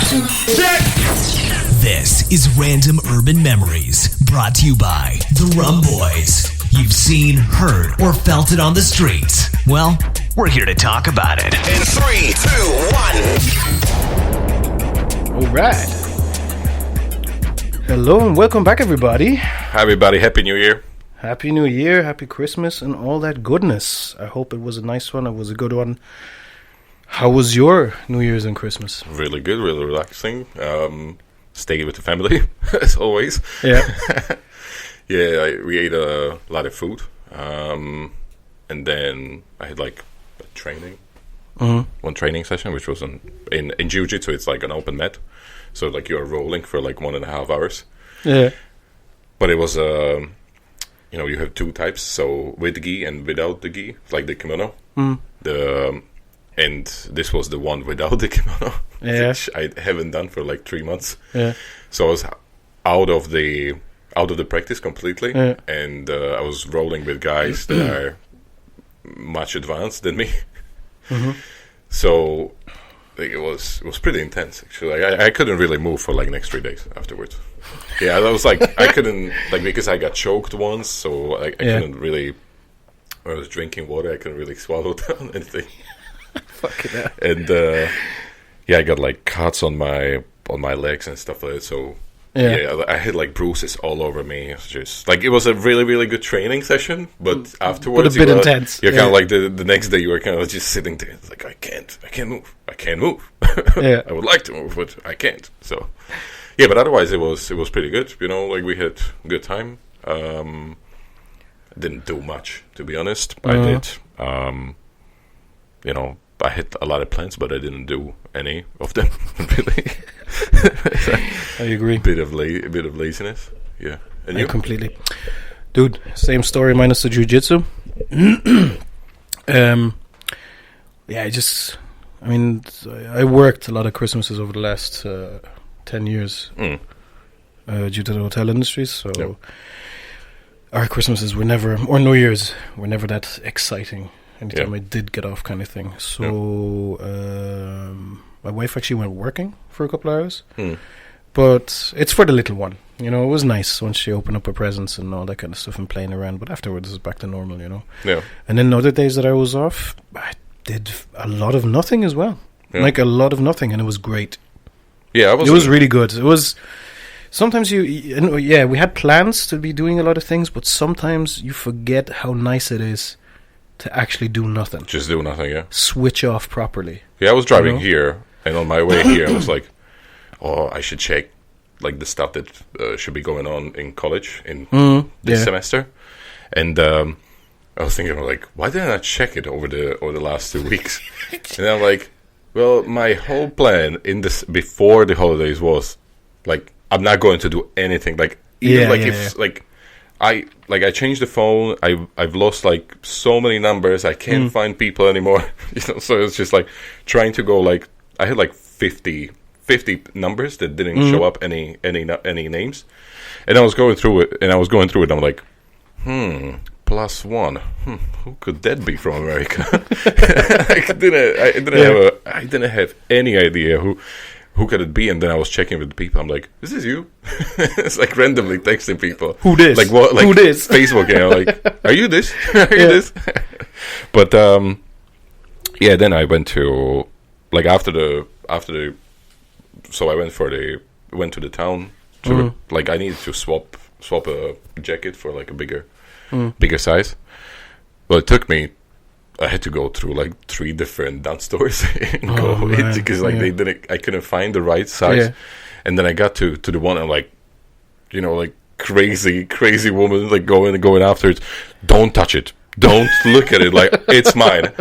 Check. This is Random Urban Memories, brought to you by the rumboyz. You've seen, heard, or felt it on the streets. Well, we're here to talk about it. In 3, 2, 1. All right. Hello and welcome back, everybody. Hi, everybody. Happy New Year. Happy New Year, Happy Christmas, and all that goodness. I hope it was a nice one. It was a good one. How was your New Year's and Christmas? Really good, really relaxing. Stayed with the family, as always. Yeah. We ate a lot of food. And then I had like a training. One training session, which was in jiu-jitsu. It's like an open mat. So like you're rolling for like 1.5 hours. Yeah. But it was, you have two types. So with gi and without the gi, like the kimono. And this was the one without the kimono, which I haven't done for like 3 months. Yeah. So I was out of the practice completely, and I was rolling with guys that are much advanced than me. So like, it was pretty intense actually. I couldn't really move for like next 3 days afterwards. Yeah, that was like I couldn't because I got choked once, so I couldn't really. When I was drinking water, I couldn't really swallow down anything. Fucking hell. And I got like cuts on my legs and stuff like that. So I had like bruises all over me. It's just like it was a really, really good training session, but afterwards, but a bit intense. You're kind of like the next day you were kind of just sitting there. It's like I can't move. I would like to move, but I can't. So but otherwise it was pretty good. Like we had a good time. Didn't do much, to be honest. I did. I had a lot of plans, but I didn't do any of them, really. I agree. Bit of laziness, yeah. And you? Completely. Dude, same story minus the jiu-jitsu. I worked a lot of Christmases over the last 10 years due to the hotel industry, so our Christmases were never, or New Year's were never that exciting. Anytime I did get off kind of thing. So my wife actually went working for a couple of hours. But it's for the little one. It was nice once she opened up her presents and all that kind of stuff and playing around. But afterwards it's back to normal, Yeah. And then other days that I was off, I did a lot of nothing as well. Yeah. Like a lot of nothing, and it was great. Yeah, it was really good. It was... Sometimes we had plans to be doing a lot of things, but sometimes you forget how nice it is to actually do nothing. Just do nothing, yeah. Switch off properly. Yeah, I was driving here, and on my way here, I was like, I should check like the stuff that should be going on in college in this semester. And I was thinking, like, why didn't I check it over the last 2 weeks? And I'm like, well, my whole plan before the holidays was like, I'm not going to do anything. Like, I changed the phone. I've lost like so many numbers. I can't find people anymore. So it's just like trying to go like I had like 50 numbers that didn't show up any names, and I was going through it. I'm like, +1. Who could that be from America? I didn't have any idea who could it be? And then I was checking with the people. I'm like, "Is this you?" It's like randomly texting people. Who this? Like what? Like who this? Facebook. Like, are you this? Are you this? But then I went to like after the. So I went to the town. To like I needed to swap a jacket for like a bigger size. Well, it took me. I had to go through like 3 different dance stores and go in because like I couldn't find the right size. And then I got to the one and like, like crazy woman like going after it. Don't touch it. Don't look at it. Like it's mine.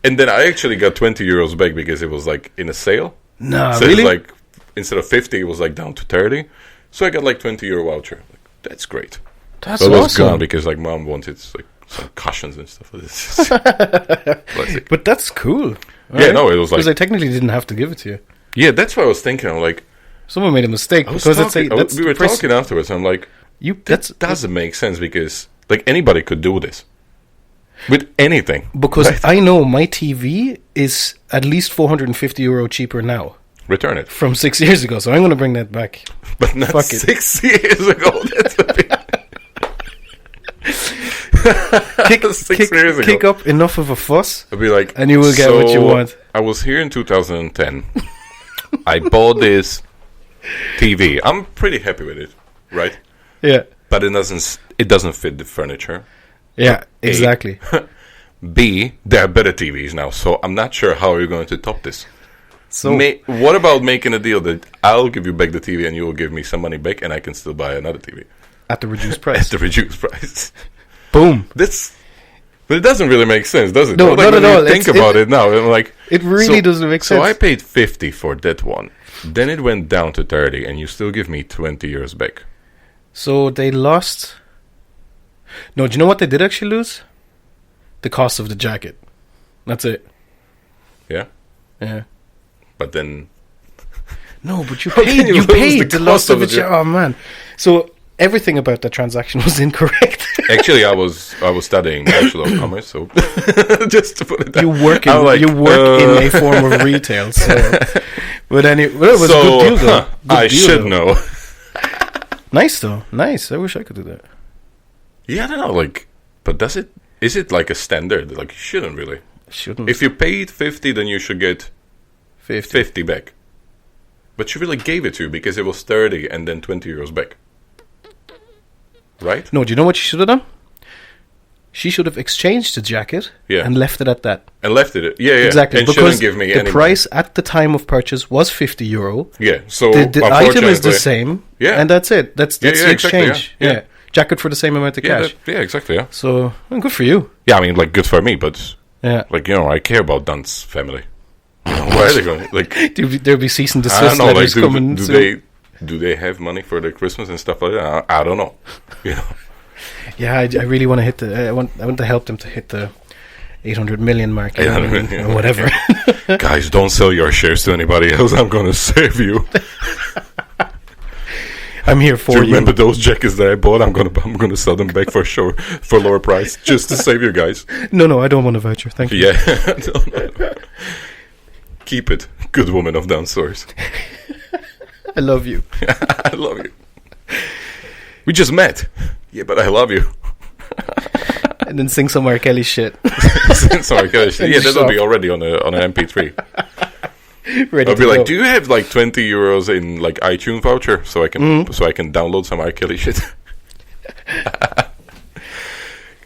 And then I actually got 20 euros back because it was like in a sale. No, so really? It was like instead of 50, it was like down to 30. So I got like 20 euro voucher. Like, that's great. That's but awesome. It was gone because like mom wanted like some cushions and stuff like this. But that's cool. Right? No, it was like... Because I technically didn't have to give it to you. Yeah, that's what I was thinking. I'm like... Someone made a mistake. We were talking afterwards, and I'm like... That doesn't make sense because like anybody could do this. With anything. Because I know my TV is at least €450 cheaper now. return it. From 6 years ago, so I'm going to bring that back. But not Fuck it. 6 years ago. That's a bit... Kick up enough of a fuss, I'll be like, and you will get what you want. I was here in 2010. I bought this TV. I'm pretty happy with it, right? Yeah. But it doesn't fit the furniture. Yeah, exactly. B, there are better TVs now, so I'm not sure how you're going to top this. So what about making a deal that I'll give you back the TV and you will give me some money back and I can still buy another TV? at the reduced price. At the reduced price. Boom. But it doesn't really make sense, does it? No, like, not at all. Think about it now. I'm like, it really doesn't make sense. So I paid 50 for that one. Then it went down to 30 and you still give me 20 euros back. So they lost... No, do you know what they did actually lose? The cost of the jacket. That's it. Yeah? Yeah. But then... No, but you paid the loss of the jacket. Oh, man. So everything about that transaction was incorrect. Actually, I was studying Bachelor of Commerce, so just to put it down. You work in a form of retail, so... But anyway, well, it was a good deal, though. I should know. Nice, though. Nice. I wish I could do that. Yeah, I don't know, like... But is it like a standard? Like, you shouldn't really. Shouldn't. If you paid 50, then you should get 50 back. But she really gave it to you because it was 30 and then 20 euros back. Right? No, do you know what she should have done? She should have exchanged the jacket and left it at that. And left it. Yeah. Exactly. And because shouldn't give me the price at the time of purchase was €50. Yeah. So the item is the same. Yeah. And that's it. That's the exchange. Exactly, yeah. Jacket for the same amount of cash. Exactly. Yeah. So good for you. Yeah, I mean, like, good for me, but like, I care about Dunn's family. Where are they going? Like, there'll be cease and desist letters coming. Do they have money for their Christmas and stuff like that? I don't know. Yeah, I really want to hit I want to help them to hit the 800 million mark. 800 million. Or whatever. Guys, don't sell your shares to anybody else. I'm going to save you. I'm here for you. Remember those jackets that I bought? I'm gonna sell them back for sure for lower price just to save you guys. No, I don't want a voucher. Thank you. Yeah. No. Keep it, good woman of Down Source. I love you. I love you. We just met. Yeah, but I love you. And then sing some R. Kelly shit. Sing some R. Kelly shit. Yeah, that'll be already on an MP3. I'll be like, do you have like 20 euros in like iTunes voucher so I can download some R. Kelly shit?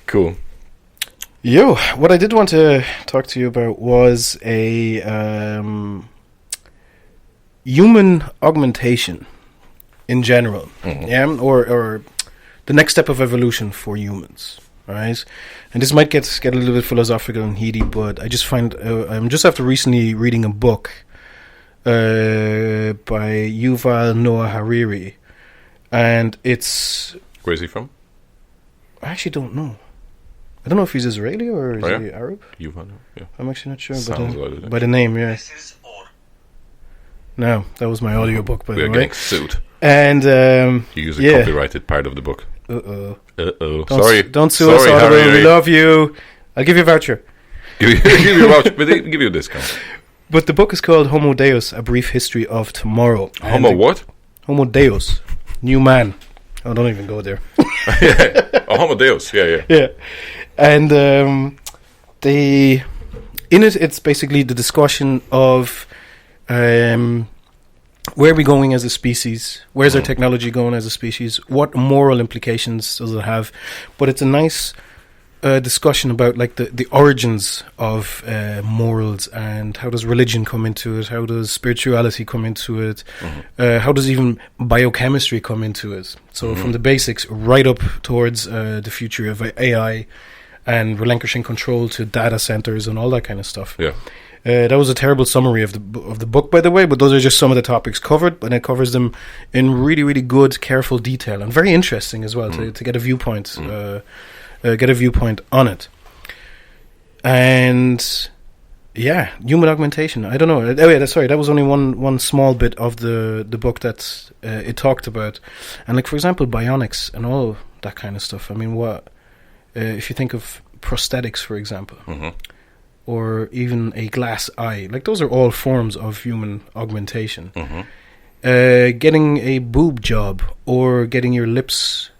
Cool. Yo, what I did want to talk to you about was a human augmentation in general, or the next step of evolution for humans, right? And this might get a little bit philosophical and heady, but I just find I'm just after recently reading a book by Yuval Noah Harari, and it's... Where is he from? I actually don't know. I don't know if he's Israeli or is he Arab. Yuval, yeah. I'm actually not sure, but by the name, yeah. No, that was my audiobook, by the way. We're getting sued. And you use a copyrighted part of the book. Uh-oh. Sorry. Don't sue us, Audible. We love you. I'll give you a voucher. Give you a voucher, but they give you a discount. But the book is called Homo Deus, A Brief History of Tomorrow. Homo what? Homo Deus. New man. Oh, don't even go there. Homo Deus. Yeah. Yeah. And it's basically the discussion of where are we going as a species? Where's our technology going as a species? What moral implications does it have? But it's a nice discussion about like the origins of morals, and how does religion come into it? How does spirituality come into it? How does even biochemistry come into it? So from the basics right up towards the future of AI and relinquishing control to data centers and all that kind of stuff. Yeah. That was a terrible summary of the book, by the way, but those are just some of the topics covered, and it covers them in really, really good, careful detail, and very interesting as well to get a viewpoint, on it. And yeah, human augmentation. I don't know. Oh yeah, sorry, that was only one small bit of the book that it talked about, and like for example, bionics and all that kind of stuff. I mean, what if you think of prosthetics, for example? or even a glass eye. Like, those are all forms of human augmentation. Getting a boob job or getting your lips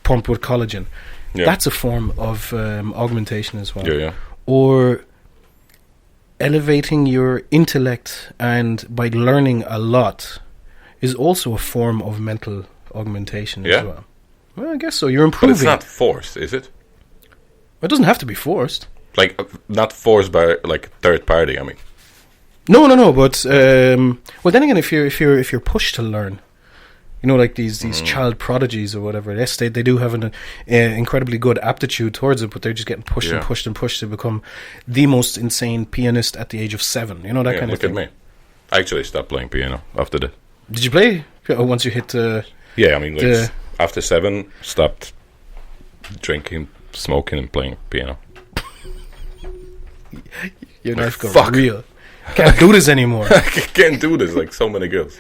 pumped with collagen. Yeah. That's a form of augmentation as well. Yeah. Or elevating your intellect and by learning a lot is also a form of mental augmentation as well. Well, I guess so. You're improving. But it's not forced, is it? It doesn't have to be forced. Like, not forced by like third party. I mean, no. But well, then again, if you're pushed to learn, you know, like these child prodigies or whatever. Yes, they do have an incredibly good aptitude towards it, but they're just getting pushed and pushed and pushed to become the most insane pianist at the age of 7. You know, that kind of thing. Look at me. I actually stopped playing piano after that. Did you play once you hit? Yeah, I mean, like, after 7, stopped drinking, smoking, and playing piano. Your life got real. Can't do this anymore. I can't do this like so many girls.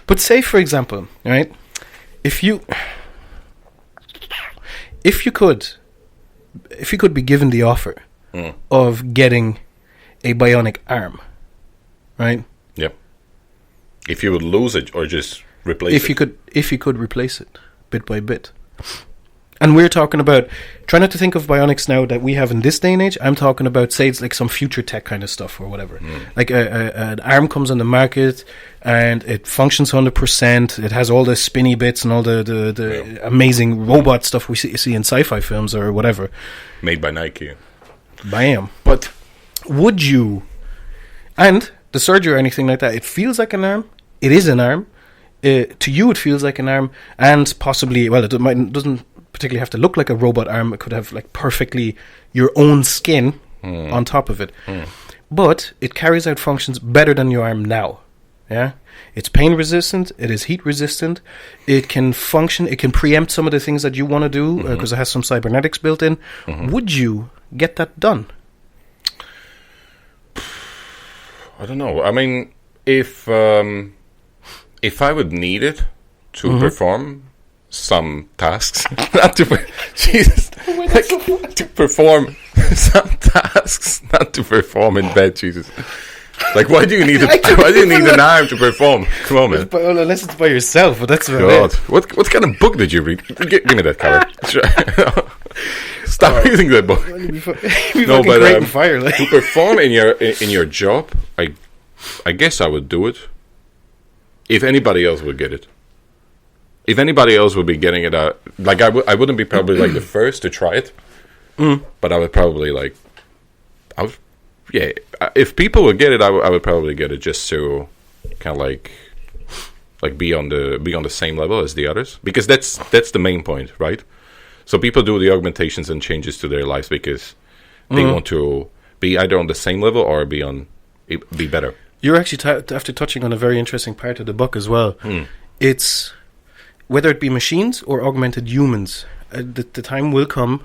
But say, for example, right? If you could be given the offer of getting a bionic arm, right? Yep. If you would lose it or just replace it. If you could replace it bit by bit. And we're talking about, try not to think of bionics now that we have in this day and age. I'm talking about, say, it's like some future tech kind of stuff or whatever. Like an arm comes on the market and it functions 100%. It has all the spinny bits and all the amazing robot stuff we see in sci-fi films or whatever. Made by Nike. Bam. But would you, and the surgery or anything like that, it feels like an arm. It is an arm. To you, it feels like an arm, and possibly, well, it doesn't particularly have to look like a robot arm. It could have like perfectly your own skin on top of it, but it carries out functions better than your arm now. Yeah, it's pain resistant. It is heat resistant. It can function. It can preempt some of the things that you want to do because it has some cybernetics built in. Would you get that done? I don't know. I mean, if I would need it to perform some tasks, not to Jesus, like, to perform some tasks, not to perform in bed, Jesus. Like, why do you need why do you need an arm to perform? Come on, man. Well, unless it's by yourself, but that's God. What kind of book did you read? Give me that cover. Stop reading that book. No, but fire, like. To perform in your job, I guess I would do it. If anybody else would get it. If anybody else would be getting it out, like I wouldn't be probably like the first to try it, but I would probably like, if people would get it, I would probably get it just to kind of like be on the same level as the others, because that's the main point, right? So people do the augmentations and changes to their lives because they want to be either on the same level or be better. You're actually after touching on a very interesting part of the book as well. It's whether it be machines or augmented humans, the time will come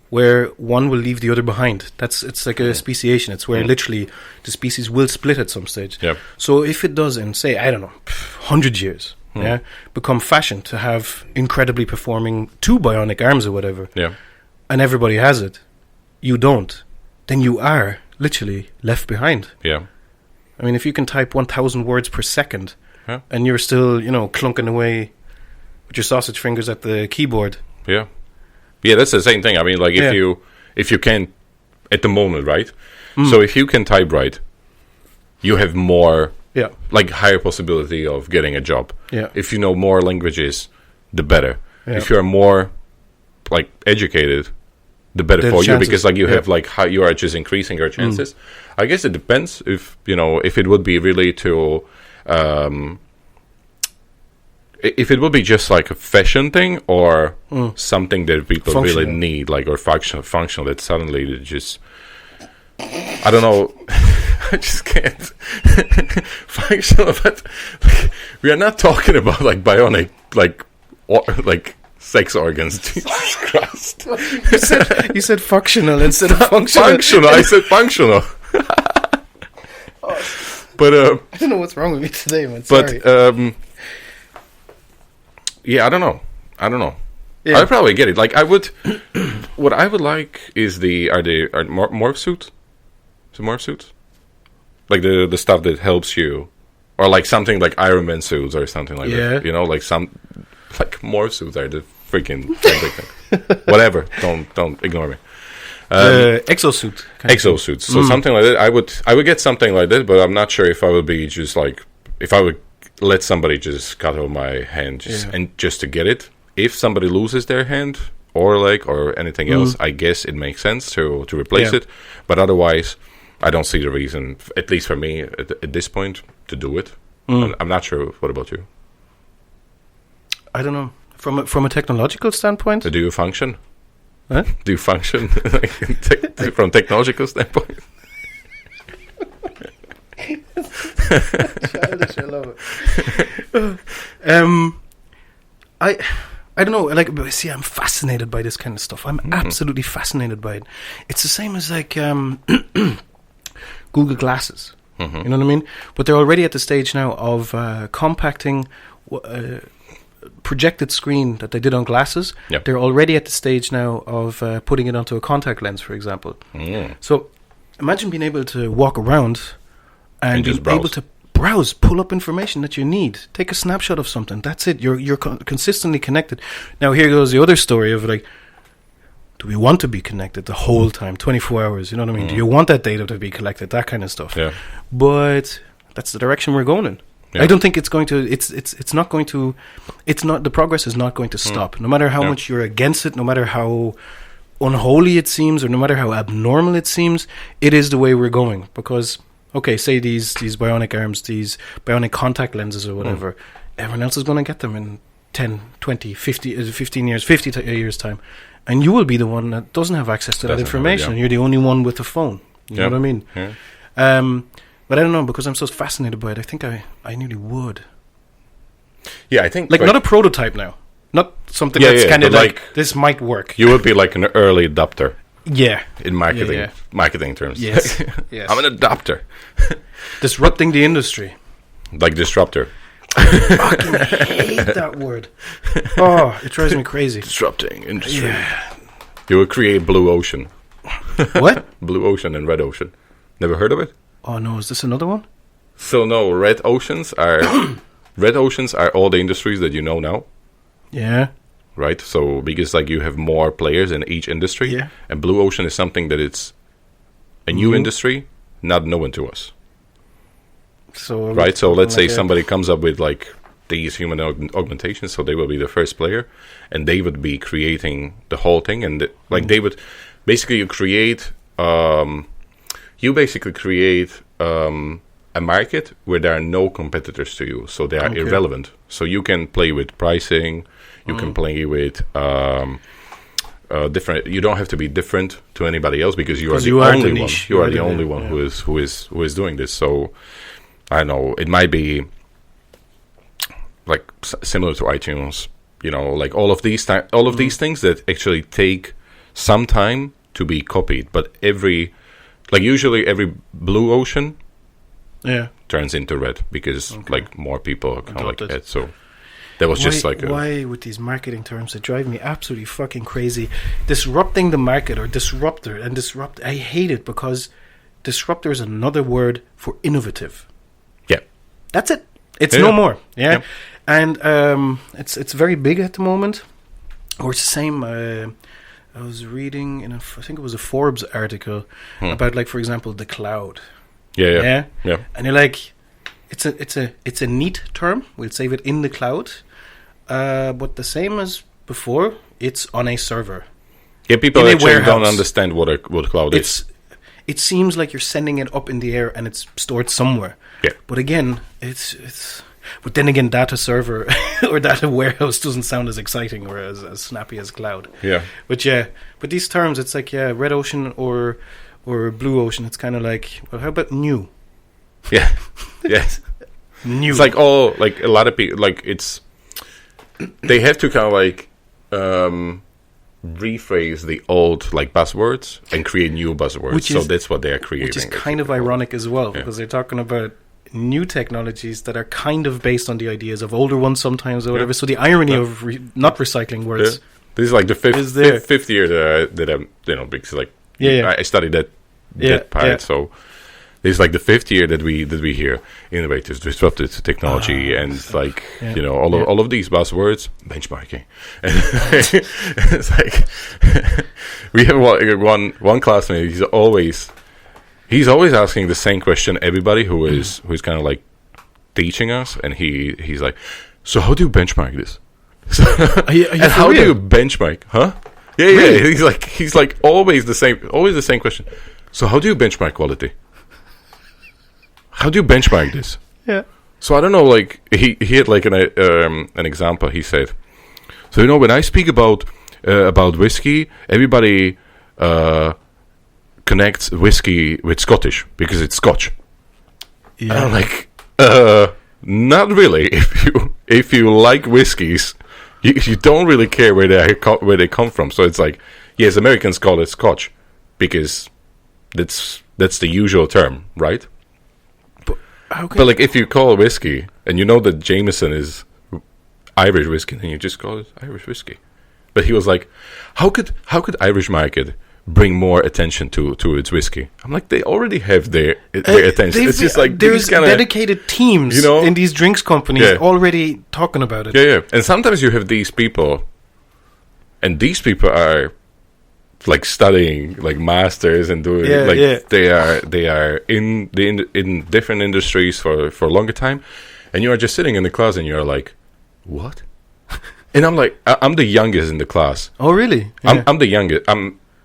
where one will leave the other behind. It's like a speciation. It's where literally the species will split at some stage. Yep. So if it does in, say, I don't know, 100 years, become fashion to have incredibly performing 2 bionic arms or whatever, and everybody has it, you don't, then you are literally left behind. Yeah. I mean, if you can type 1,000 words per second, and you're still, clunking away with your sausage fingers at the keyboard. Yeah, that's the same thing. I mean, like if you can, at the moment, right? So if you can type right, you have more, like higher possibility of getting a job. Yeah. If you know more languages, the better. Yeah. If you're more like educated, the better for you, because like you have like how you are just increasing your chances. I guess it depends if it would be really to if it would be just like a fashion thing or something that people really need, like, or functional that suddenly just, I don't know, I just can't. Functional, but like, we are not talking about like bionic, like sex organs. Jesus Christ! You said functional instead of functional. Functional. I said functional. But I don't know what's wrong with me today, man. Sorry. But yeah, I don't know. I probably get it. Like I would, what I would like is are morph suits? Is it morph suits? Like the stuff that helps you, or like something like Iron Man suits or something like that. You know, like morph suits are the freaking big thing. Whatever. Don't ignore me. Exosuit. Exosuits. So something like that. I would get something like that, but I'm not sure if I would be just like if I would let somebody just cut off my hand just to get it. If somebody loses their hand or leg or anything else, I guess it makes sense to replace it. But otherwise, I don't see the reason, at least for me at this point, to do it. I'm not sure. What about you? I don't know. From a technological standpoint, Do you function? Huh? Do you function from technological standpoint? Childish, I love it. I don't know. Like, see, I'm fascinated by this kind of stuff. I'm absolutely fascinated by it. It's the same as like Google Glasses. You know what I mean? But they're already at the stage now of compacting projected screen that they did on glasses. Yep. They're already at the stage now of putting it onto a contact lens, for example. So imagine being able to walk around and being able to browse, pull up information that you need, take a snapshot of something. That's it. You're consistently connected. Now here goes the other story of like, do we want to be connected the whole time, 24 hours? You know what I mean? Do you want that data to be collected? That kind of stuff. Yeah. But that's the direction we're going in. Yeah. I don't think it's going to. It's not going to. It's not. The progress is not going to stop. No matter how much you're against it, no matter how unholy it seems, or no matter how abnormal it seems, it is the way we're going. Because okay, say these bionic arms, these bionic contact lenses or whatever, everyone else is going to get them in 10, 20, 15 years, 50 years time. And you will be the one that doesn't have access to that information. You're the only one with the phone. You know what I mean? Yeah. But I don't know, because I'm so fascinated by it. I think I nearly would. Yeah, I think... Like not a prototype now. Not something that's kind of like, this might work. You would be like an early adopter. Yeah. In marketing terms. Yes. Yes. I'm an adopter. Disrupting the industry. Like disruptor. I fucking hate that word. Oh, it drives me crazy. Disrupting industry. Yeah. You will create blue ocean. What? Blue ocean and red ocean. Never heard of it? Oh no, is this another one? So no, red oceans are all the industries that you know now. Yeah. Right? So because like you have more players in each industry. Yeah. And blue ocean is something that it's a new industry, not known to us. So right, so let's say somebody comes up with like these human augmentations, so they will be the first player, and they would be creating the whole thing, and they would basically create a market where there are no competitors to you, so they are irrelevant. So you can play with pricing, you can play with different. You don't have to be different to anybody else because you are the only one. You are the only one who is doing this. So. I know it might be like similar to iTunes, you know, like all of these these things that actually take some time to be copied, but usually every blue ocean turns into red because like more people are kind of like that. So that was just like why with these marketing terms that drive me absolutely fucking crazy. Disrupting the market or disruptor and disrupt. I hate it because disruptor is another word for innovative. That's it. It's no more. Yeah. Yep. And it's very big at the moment. Or it's the same. I was reading I think it was a Forbes article about, like, for example, the cloud. Yeah. And you're like, it's a neat term. We'll save it in the cloud. But the same as before, it's on a server. Yeah, people actually don't understand what cloud is. It seems like you're sending it up in the air and it's stored somewhere. Yeah. But again, but then again, data server or data warehouse doesn't sound as exciting or as snappy as cloud. Yeah. But these terms, it's like, red ocean or blue ocean. It's kind of like, well, how about new? Yeah. Yes. New. It's like like a lot of people, like they have to kind of like, rephrase the old like buzzwords and create new buzzwords. So that's what they are creating. Which is kind of ironic as well, because they're talking about new technologies that are kind of based on the ideas of older ones sometimes or whatever. So the irony of not recycling words This is like the Is there? fifth year that I'm, because like Yeah. I studied that part, so this is like the fifth year that we hear innovative, disruptive technology, and like all of these buzzwords, benchmarking, and it's like we have one classmate. He's always asking the same question. Everybody who's kind of like teaching us, and he's like, so how do you benchmark this? And how do you benchmark? Huh? Yeah, really? He's like always the same question. So how do you benchmark quality? How do you benchmark this? Yeah. So I don't know. Like he had like an example. He said, so when I speak about whiskey, everybody connects whiskey with Scottish because it's Scotch. Yeah. And I'm like, not really. If you like whiskeys, you don't really care where they come from. So it's like, yes, Americans call it Scotch because that's the usual term, right? But like, if you call whiskey and you know that Jameson is Irish whiskey, then you just call it Irish whiskey. But he was like, how could Irish market bring more attention to its whiskey? I'm like, they already have their attention. It's just like there's dedicated teams in these drinks companies already talking about it. Yeah. And sometimes you have these people, and these people are like studying like masters and doing they are in different industries for a longer time, and you are just sitting in the class and you're like, what? And I'm like, I'm the youngest in the class. Oh really? Yeah. I'm the youngest.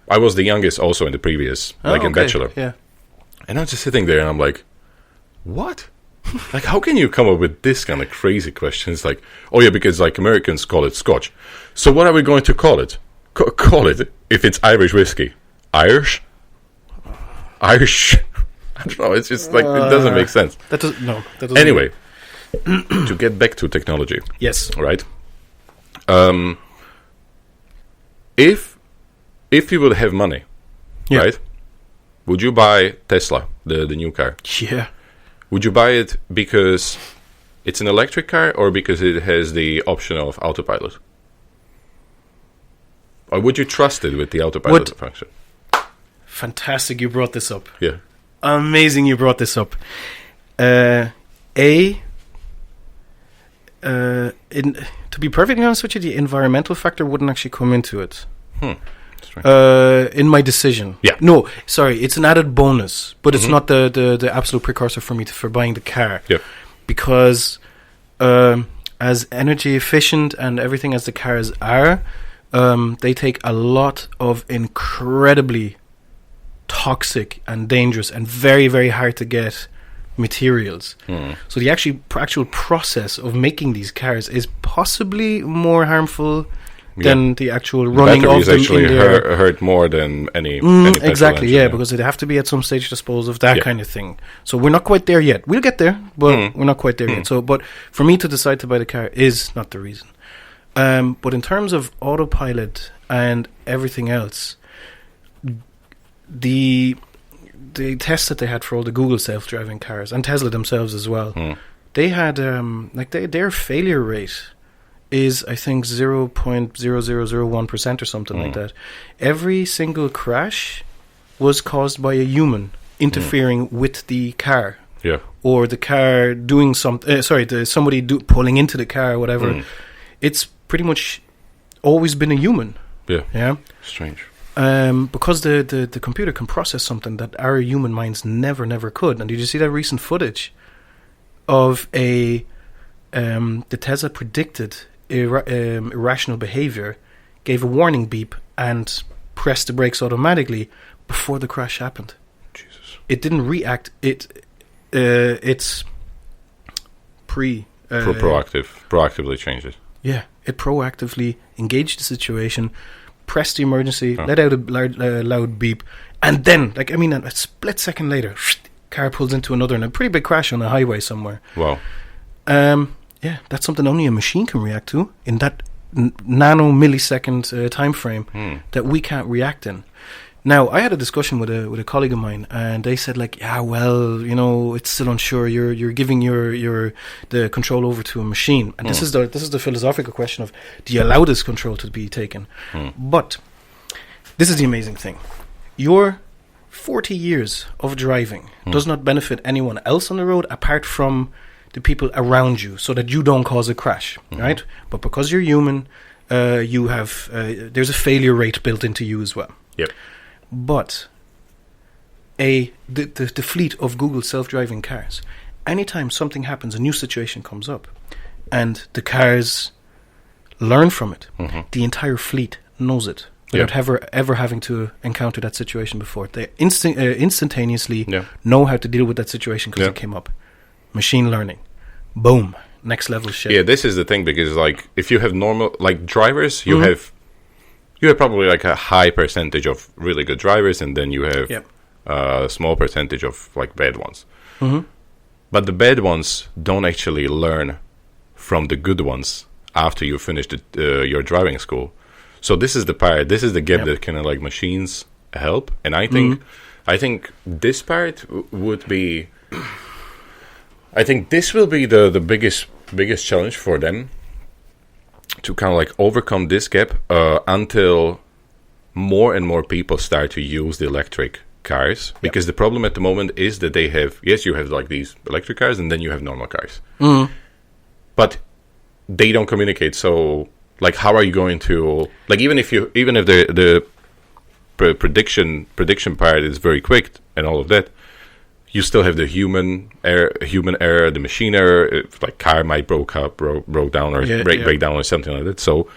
I was the youngest also in the previous in bachelor. Yeah. And I'm just sitting there and I'm like, what? Like, how can you come up with this kind of crazy questions? Like, oh yeah, because like Americans call it Scotch. So what are we going to call it? Call it, if it's Irish whiskey, Irish. I don't know. It's just like it doesn't make sense. That doesn't. Anyway, to get back to technology. Yes. Right. If you would have money, right? Would you buy Tesla, the new car? Yeah. Would you buy it because it's an electric car or because it has the option of autopilot? Or would you trust it with the autopilot function? Fantastic, you brought this up. Yeah. Amazing, you brought this up. To be perfectly honest with you, the environmental factor wouldn't actually come into it. In my decision. Yeah. No, sorry, it's an added bonus, but it's not the absolute precursor for me for buying the car. Yeah. Because as energy efficient and everything as the cars are, they take a lot of incredibly toxic and dangerous and very, very hard to get materials. So the actual process of making these cars is possibly more harmful than the actual running of them actually in there. hurt more than any exactly, engine, because they have to be at some stage disposed of that kind of thing. So we're not quite there yet. We'll get there, but we're not quite there yet. So, but for me to decide to buy the car is not the reason. But in terms of autopilot and everything else, the tests that they had for all the Google self-driving cars and Tesla themselves as well, they had their failure rate is, I think, 0.0001% or something like that. Every single crash was caused by a human interfering with the car. Yeah. Or the car doing something, somebody pulling into the car or whatever. It's pretty much always been a human. Yeah. Yeah. Strange. Because the computer can process something that our human minds never could. And did you see that recent footage of the Tesla predicted irrational behavior, gave a warning beep and pressed the brakes automatically before the crash happened? Jesus. It didn't react. It's proactively changed it. Yeah, it proactively engaged the situation, pressed the emergency, let out a loud beep, and then, a split second later, car pulls into another, and a pretty big crash on a highway somewhere. Wow. Yeah, that's something only a machine can react to in that nano millisecond time frame that we can't react in. Now, I had a discussion with a colleague of mine, and they said, like, yeah, well, you know, it's still unsure. You're giving the control over to a machine, and this is the philosophical question of, do you allow this control to be taken? But this is the amazing thing: your 40 years of driving does not benefit anyone else on the road apart from the people around you, so that you don't cause a crash, right? But because you're human, you have there's a failure rate built into you as well. Yep. But the fleet of Google self-driving cars, anytime something happens, a new situation comes up, and the cars learn from it, the entire fleet knows it without ever having to encounter that situation before. They instantaneously know how to deal with that situation because it came up. Machine learning. Boom. Next level shit. Yeah, this is the thing, because like if you have normal like drivers, you have probably like a high percentage of really good drivers, and then you have a small percentage of like bad ones. But the bad ones don't actually learn from the good ones after you finish your driving school. So this is the part, this is the gap that kind of like machines help. And I think this part would be, I think this will be the biggest challenge for them to kind of like overcome this gap until more and more people start to use the electric cars. Because the problem at the moment is that they have, you have like these electric cars, and then you have normal cars. But they don't communicate. So like, how are you going to, like, even if the prediction part is very quick and all of that, you still have the human error, the machine error. If, like, car might broke down or break down or something like that. So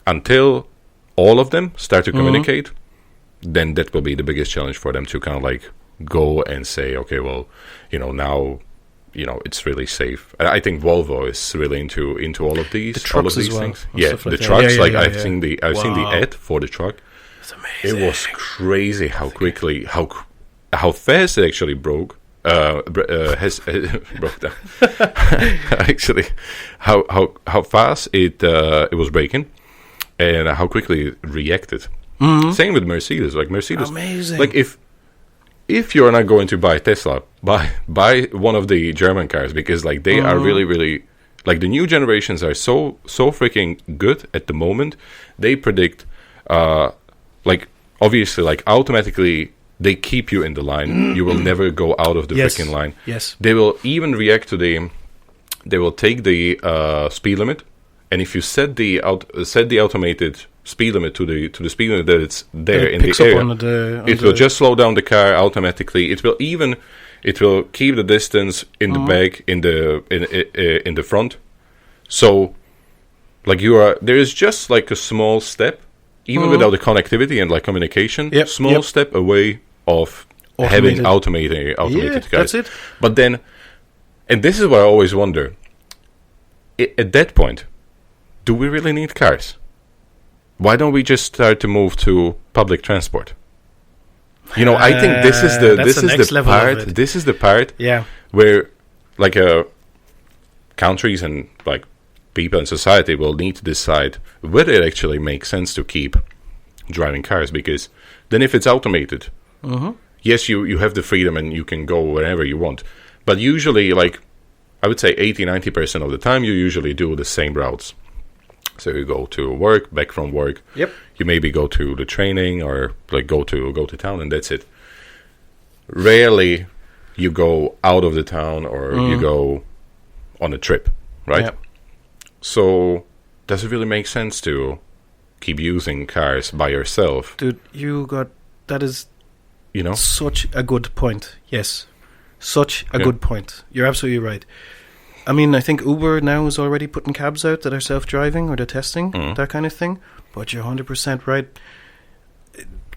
until all of them start to communicate, then that will be the biggest challenge for them to kind of like go and say, okay, well, you know, now, you know, it's really safe. I think Volvo is really into all of these, the trucks as well, things. Yeah, the trucks. I've seen the ad for the truck. It's amazing. It was crazy how quickly, how fast it actually broke down. Actually, how fast it was braking, and how quickly it reacted. Same with Mercedes. Like Mercedes, amazing. Like if you're not going to buy Tesla, buy one of the German cars, because like they are really, really, like the new generations are so freaking good at the moment. They predict, like obviously, like automatically. They keep you in the line. You will never go out of the freaking line. Yes. They will even react to they will take the speed limit, and if you set the automated speed limit to the speed limit that it's there in the area, it will just slow down the car automatically. It will keep the distance in the back, in the front. So, like there is just like a small step, even without the connectivity and like communication, small step away of having automated cars. That's it. But then, and this is what I always wonder, at that point, do we really need cars? Why don't we just start to move to public transport? You know, I think this is the part where like countries and like people in society will need to decide whether it actually makes sense to keep driving cars, because then if it's automated, yes, you have the freedom and you can go wherever you want, but usually, like I would say 80-90% of the time, you usually do the same routes. So you go to work, back from work. Yep. You maybe go to the training or like go to town, and that's it. Rarely you go out of the town or you go on a trip, right? Yep. So does it really make sense to keep using cars by yourself? Dude, that is, you know, such a good point. Yes, such a good point. You're absolutely right. I mean, I think Uber now is already putting cabs out that are self-driving or they're testing, that kind of thing. But you're 100% right.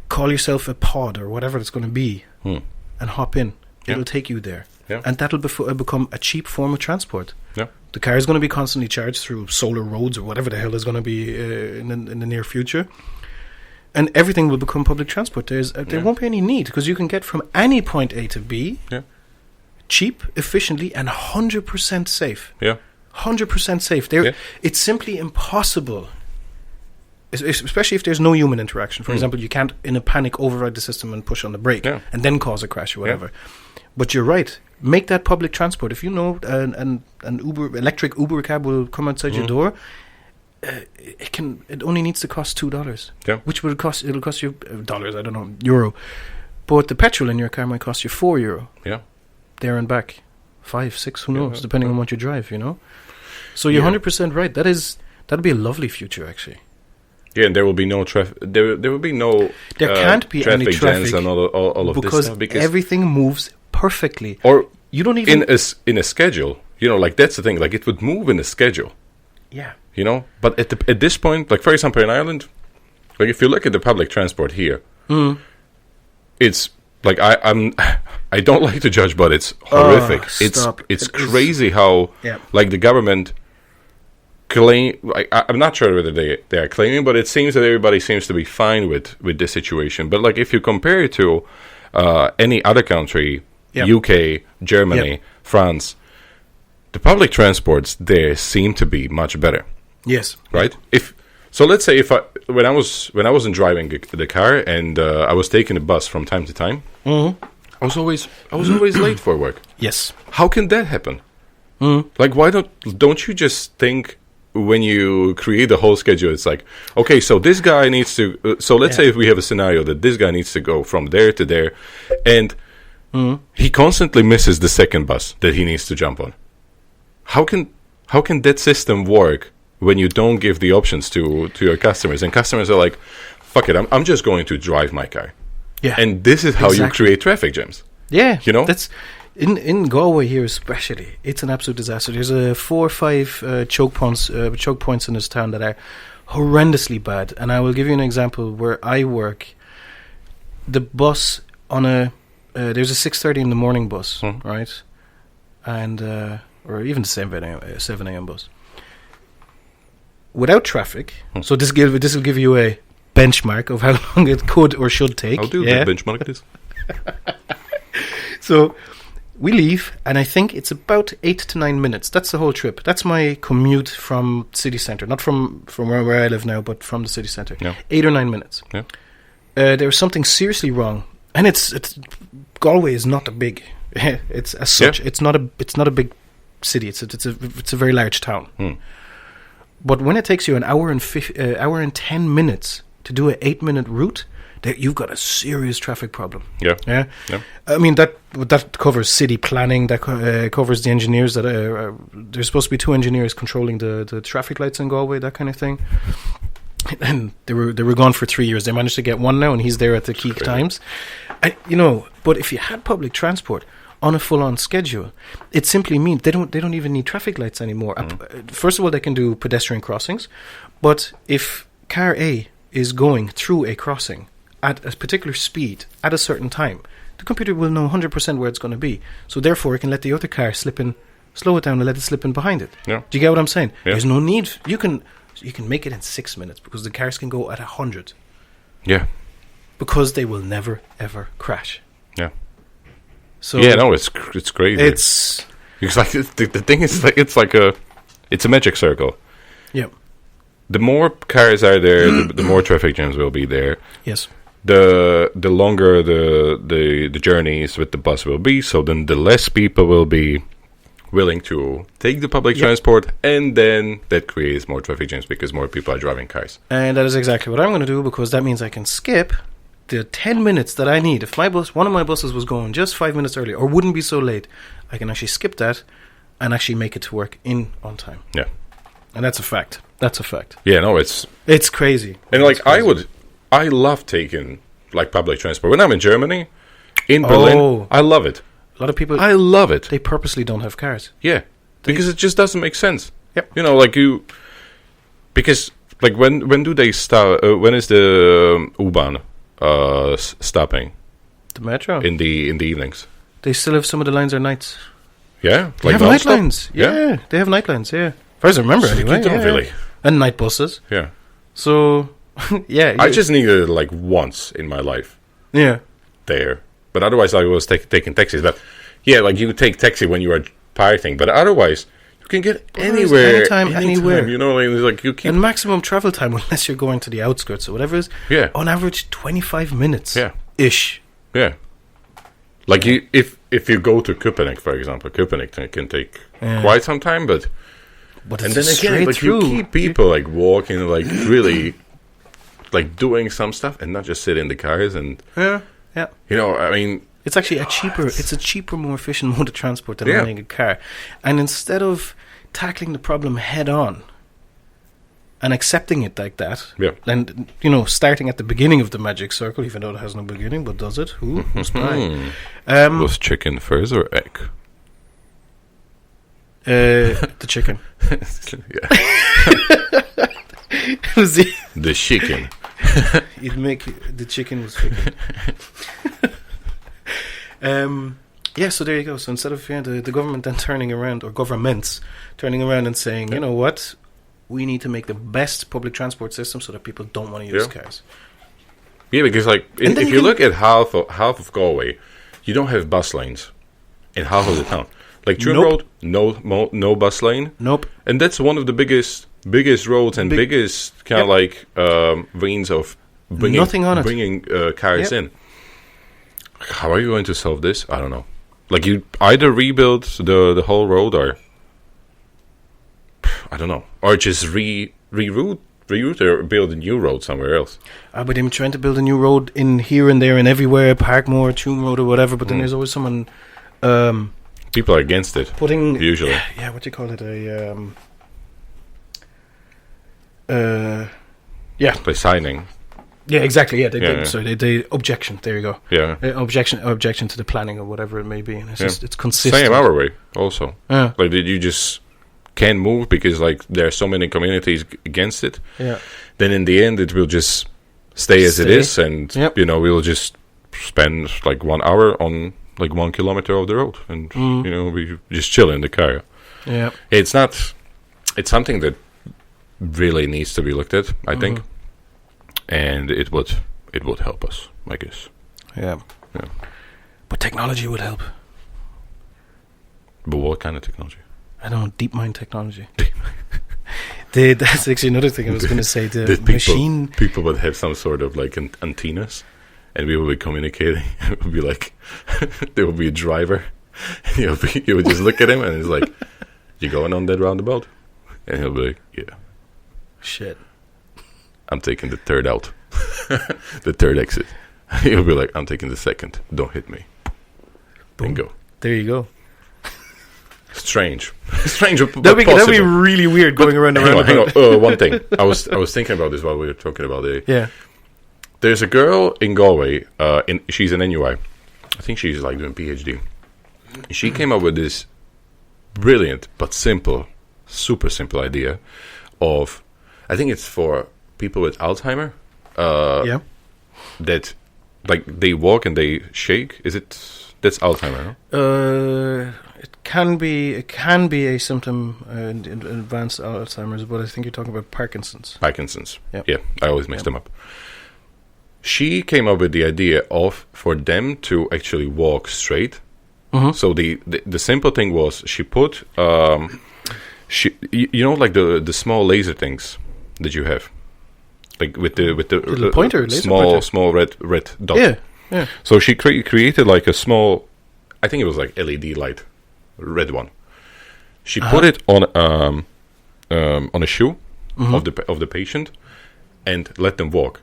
Call yourself a pod or whatever it's going to be and hop in. It'll take you there. Yeah. And that'll become a cheap form of transport. Yeah. The car is going to be constantly charged through solar roads or whatever the hell is going to be in the near future. And everything will become public transport. There won't be any need, because you can get from any point A to B cheap, efficiently, and 100% safe. Yeah. 100% safe. It's simply impossible especially if there's no human interaction. For example, you can't, in a panic, override the system and push on the brake and then cause a crash or whatever. But you're right. Make that public transport. If you know an electric Uber cab will come outside your door, it only needs to cost $2. Which will cost, it'll cost you dollars, I don't know, euro. But the petrol in your car might cost you €4. Yeah. There and back. 5, 6, who knows, depending on what you drive, you know. So you're 100% right. That'd be a lovely future, actually. Yeah, and there will be no traffic. There will be no. There can't be any traffic jams and all of this stuff because everything moves perfectly. Or you don't even in a schedule. You know, like that's the thing. Like it would move in a schedule. Yeah. You know, but at this point, like for example, in Ireland, like if you look at the public transport here, it's like I don't like to judge, but it's horrific. It's crazy how like the government claim. I'm not sure whether they are claiming, but it seems that everybody seems to be fine with this situation. But like if you compare it to any other country, UK, Germany, France, the public transports there seem to be much better. Yes. Right. So let's say when I wasn't driving the car and I was taking a bus from time to time, I was always late for work. Yes. How can that happen? Like why don't you just think when you create the whole schedule? It's like, okay, so this guy needs to. So let's say if we have a scenario that this guy needs to go from there to there, and he constantly misses the second bus that he needs to jump on. How can that system work when you don't give the options to your customers? And customers are like, fuck it, I'm just going to drive my car. Yeah. And this is how you create traffic jams. Yeah. You know? That's in Galway here especially, it's an absolute disaster. There's 4 or 5 choke points in this town that are horrendously bad. And I will give you an example where I work. The bus on there's a 6:30 in the morning bus, right? And or even the 7 a.m. bus. Without traffic, so this will give you a benchmark of how long it could or should take. I'll do the benchmark this. So we leave, and I think it's about 8 to 9 minutes. That's the whole trip. That's my commute from city centre, not from where I live now, but from the city centre. Yeah. 8 or 9 minutes. Yeah. There was something seriously wrong, and it's Galway is not a big. It's as such. Yeah. It's not a big city. It's a very large town. But when it takes you an hour and 10 minutes to do an 8-minute route, you've got a serious traffic problem. Yeah. I mean that covers city planning. That covers the engineers. That there's supposed to be 2 engineers controlling the traffic lights in Galway. That kind of thing. And they were gone for 3 years. They managed to get one now, and he's there at the key times. But if you had public transport on a full-on schedule, it simply means they don't even need traffic lights anymore. First of all, they can do pedestrian crossings, but if car A is going through a crossing at a particular speed at a certain time, the computer will know 100% where it's going to be. So therefore, it can let the other car slip in, slow it down, and let it slip in behind it. Yeah. Do you get what I'm saying? Yeah. There's no need. You can make it in 6 minutes because the cars can go at 100. Yeah. Because they will never ever crash. Yeah. So it's crazy. It's like the thing is like it's a magic circle. Yeah. The more cars are there, the more traffic jams will be there. Yes. The longer the journeys with the bus will be, so then the less people will be willing to take the public transport, and then that creates more traffic jams because more people are driving cars. And that is exactly what I'm going to do, because that means I can skip the 10 minutes that I need. If one of my buses was going just 5 minutes early or wouldn't be so late, I can actually skip that and actually make it to work on time. Yeah. And that's a fact. Yeah, no, it's crazy. And like crazy. I love taking like public transport. When I'm in Germany, in Berlin, I love it. A lot of people, I love it. They purposely don't have cars. Yeah, because it just doesn't make sense. Yep. You know, like because like when do they start? When is the U-Bahn stopping? The metro in the evenings. They still have some of the lines are nights. Yeah, they have night lines. Yeah, they have night lines. Yeah, as far as I remember, anyway. Really, and night buses. Yeah. So, yeah, I just needed it like once in my life. Yeah. There, but otherwise I was taking taxis. But yeah, like you take taxi when you are partying, but otherwise you can get anywhere, anytime, anywhere. You know, like you keep and maximum travel time, unless you're going to the outskirts or whatever it is. Yeah. On average, 25 minutes. Yeah. Ish. Yeah. Like if you go to Köpenick, for example, Köpenick can take quite some time, but But and it's then again, straight like through. you keep people like walking, like really, like doing some stuff, and not just sit in the cars. And Yeah. you know, I mean, It's actually a cheaper, more efficient mode of transport than Yeah. owning a car. And instead of tackling the problem head on and accepting it like that, Yeah. and starting at the beginning of the magic circle, even though it has no beginning, but does it? Who? Who's spy? was chicken first or egg? The chicken. Yeah, It was the chicken. You'd make the chicken was chicken. So there you go. So instead of the government then turning around, or governments turning around and saying, you know what, we need to make the best public transport system so that people don't want to use cars. Yeah, because like if you look at half of Galway, you don't have bus lanes in half of the town. Like Trim Nope. Road, no bus lane. Nope. And that's one of the biggest roads and biggest kind of like means of bringing Nothing on it. bringing cars in. How are you going to solve this? I don't know. Like you either rebuild the whole road, or I don't know, or just reroute or build a new road somewhere else. But I'm trying to build a new road in here and there and everywhere, Parkmore, Tuam Road or whatever, but then there's always someone People are against it. putting... Usually. Yeah, what do you call it? By signing. Yeah, exactly. Yeah, Yeah. sorry, they objection. There you go. Yeah. Objection to the planning or whatever it may be. And it's just it's consistent. Same our way also. Yeah. Like you just can't move because like there are so many communities against it. Yeah. Then in the end it will just stay as it is, and Yep. we'll just spend like 1 hour on like 1 kilometer of the road, and we just chill in the car. Yeah. It's something that really needs to be looked at, I think. And it would help us, I guess. Yeah. Yeah. But technology would help. But what kind of technology? I don't know, deep mind technology. That's actually another thing I was going to say. The That machine... people would have some sort of like antennas, and we would be communicating. It would be like there would be a driver. You would just look at him, and it's like, "You going on that roundabout?" And he'll be like, "Yeah." Shit. I'm taking the third out, the third exit. He'll be like, "I'm taking the second. Don't hit me." Boom. Bingo. There you go. Strange, but That'd be possible. really weird going around the Hang roundabout. on. One thing. I was thinking about this while we were talking about it. Yeah. There's a girl in Galway. She's an NUI. I think she's like doing PhD. She came up with this brilliant but super simple idea of, I think it's for people with Alzheimer. Yeah. That like they walk and they shake. That's Alzheimer? No? It can be a symptom in advanced Alzheimer's, but I think you're talking about Parkinson's. Parkinson's. Yep. Yeah, I always mix them up. She came up with the idea of for them to actually walk straight. Mm-hmm. So the simple thing was she put like the small laser things that you have, like with the Little pointer, laser pointer. small red dot. Yeah. So she created like a small, I think it was like LED light, red one. She put it on a shoe of the patient and let them walk.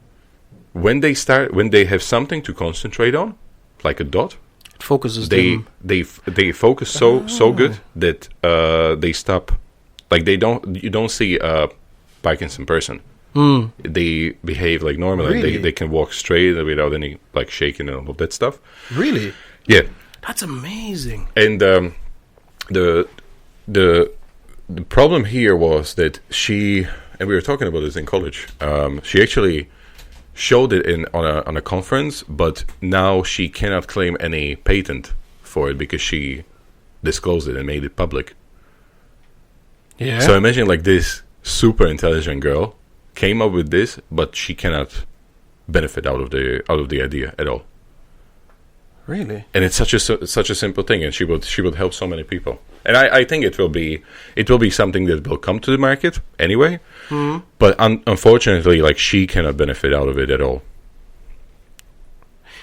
When they have something to concentrate on, like a dot, It focuses they them. they focus so good that they stop. Like you don't see a Parkinson person. They behave like normal. Really? And they can walk straight without any like shaking and all of that stuff. Really? Yeah. That's amazing. And the problem here was that she, and we were talking about this in college. She actually showed it on a conference, but now she cannot claim any patent for it because she disclosed it and made it public. Yeah. So imagine like this super intelligent girl came up with this, but she cannot benefit out of the idea at all. Really? And it's such a simple thing, and she would help so many people. And I think it will be something that will come to the market anyway. Mm-hmm. But unfortunately, like, she cannot benefit out of it at all.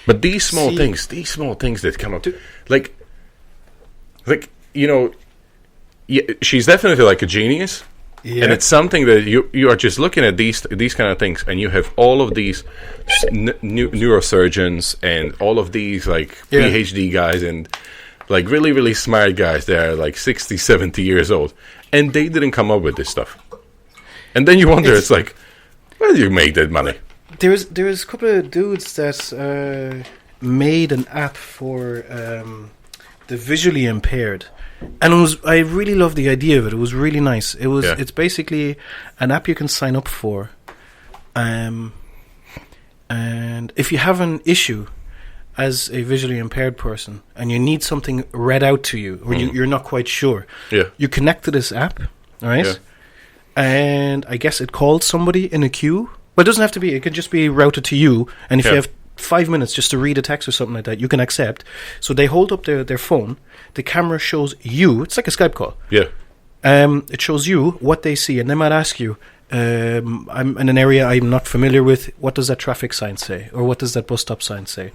But these small things that come up, like she's definitely like a genius. Yeah. And it's something that you are just looking at these kind of things, and you have all of these neurosurgeons and all of these like PhD guys and like really, really smart guys that are like 60, 70 years old, and they didn't come up with this stuff. And then you wonder, it's like, where do you make that money? There was a couple of dudes that made an app for the visually impaired. And I really loved the idea of it. It was really nice. It's basically an app you can sign up for. And if you have an issue as a visually impaired person and you need something read out to you, or you're not quite sure, you connect to this app, right? Yeah. And I guess it calls somebody in a queue. But it doesn't have to be. It could just be routed to you. And if you have 5 minutes just to read a text or something like that, you can accept. So they hold up their phone. The camera shows you. It's like a Skype call. Yeah. It shows you what they see. And they might ask you, I'm in an area I'm not familiar with. What does that traffic sign say? Or what does that bus stop sign say?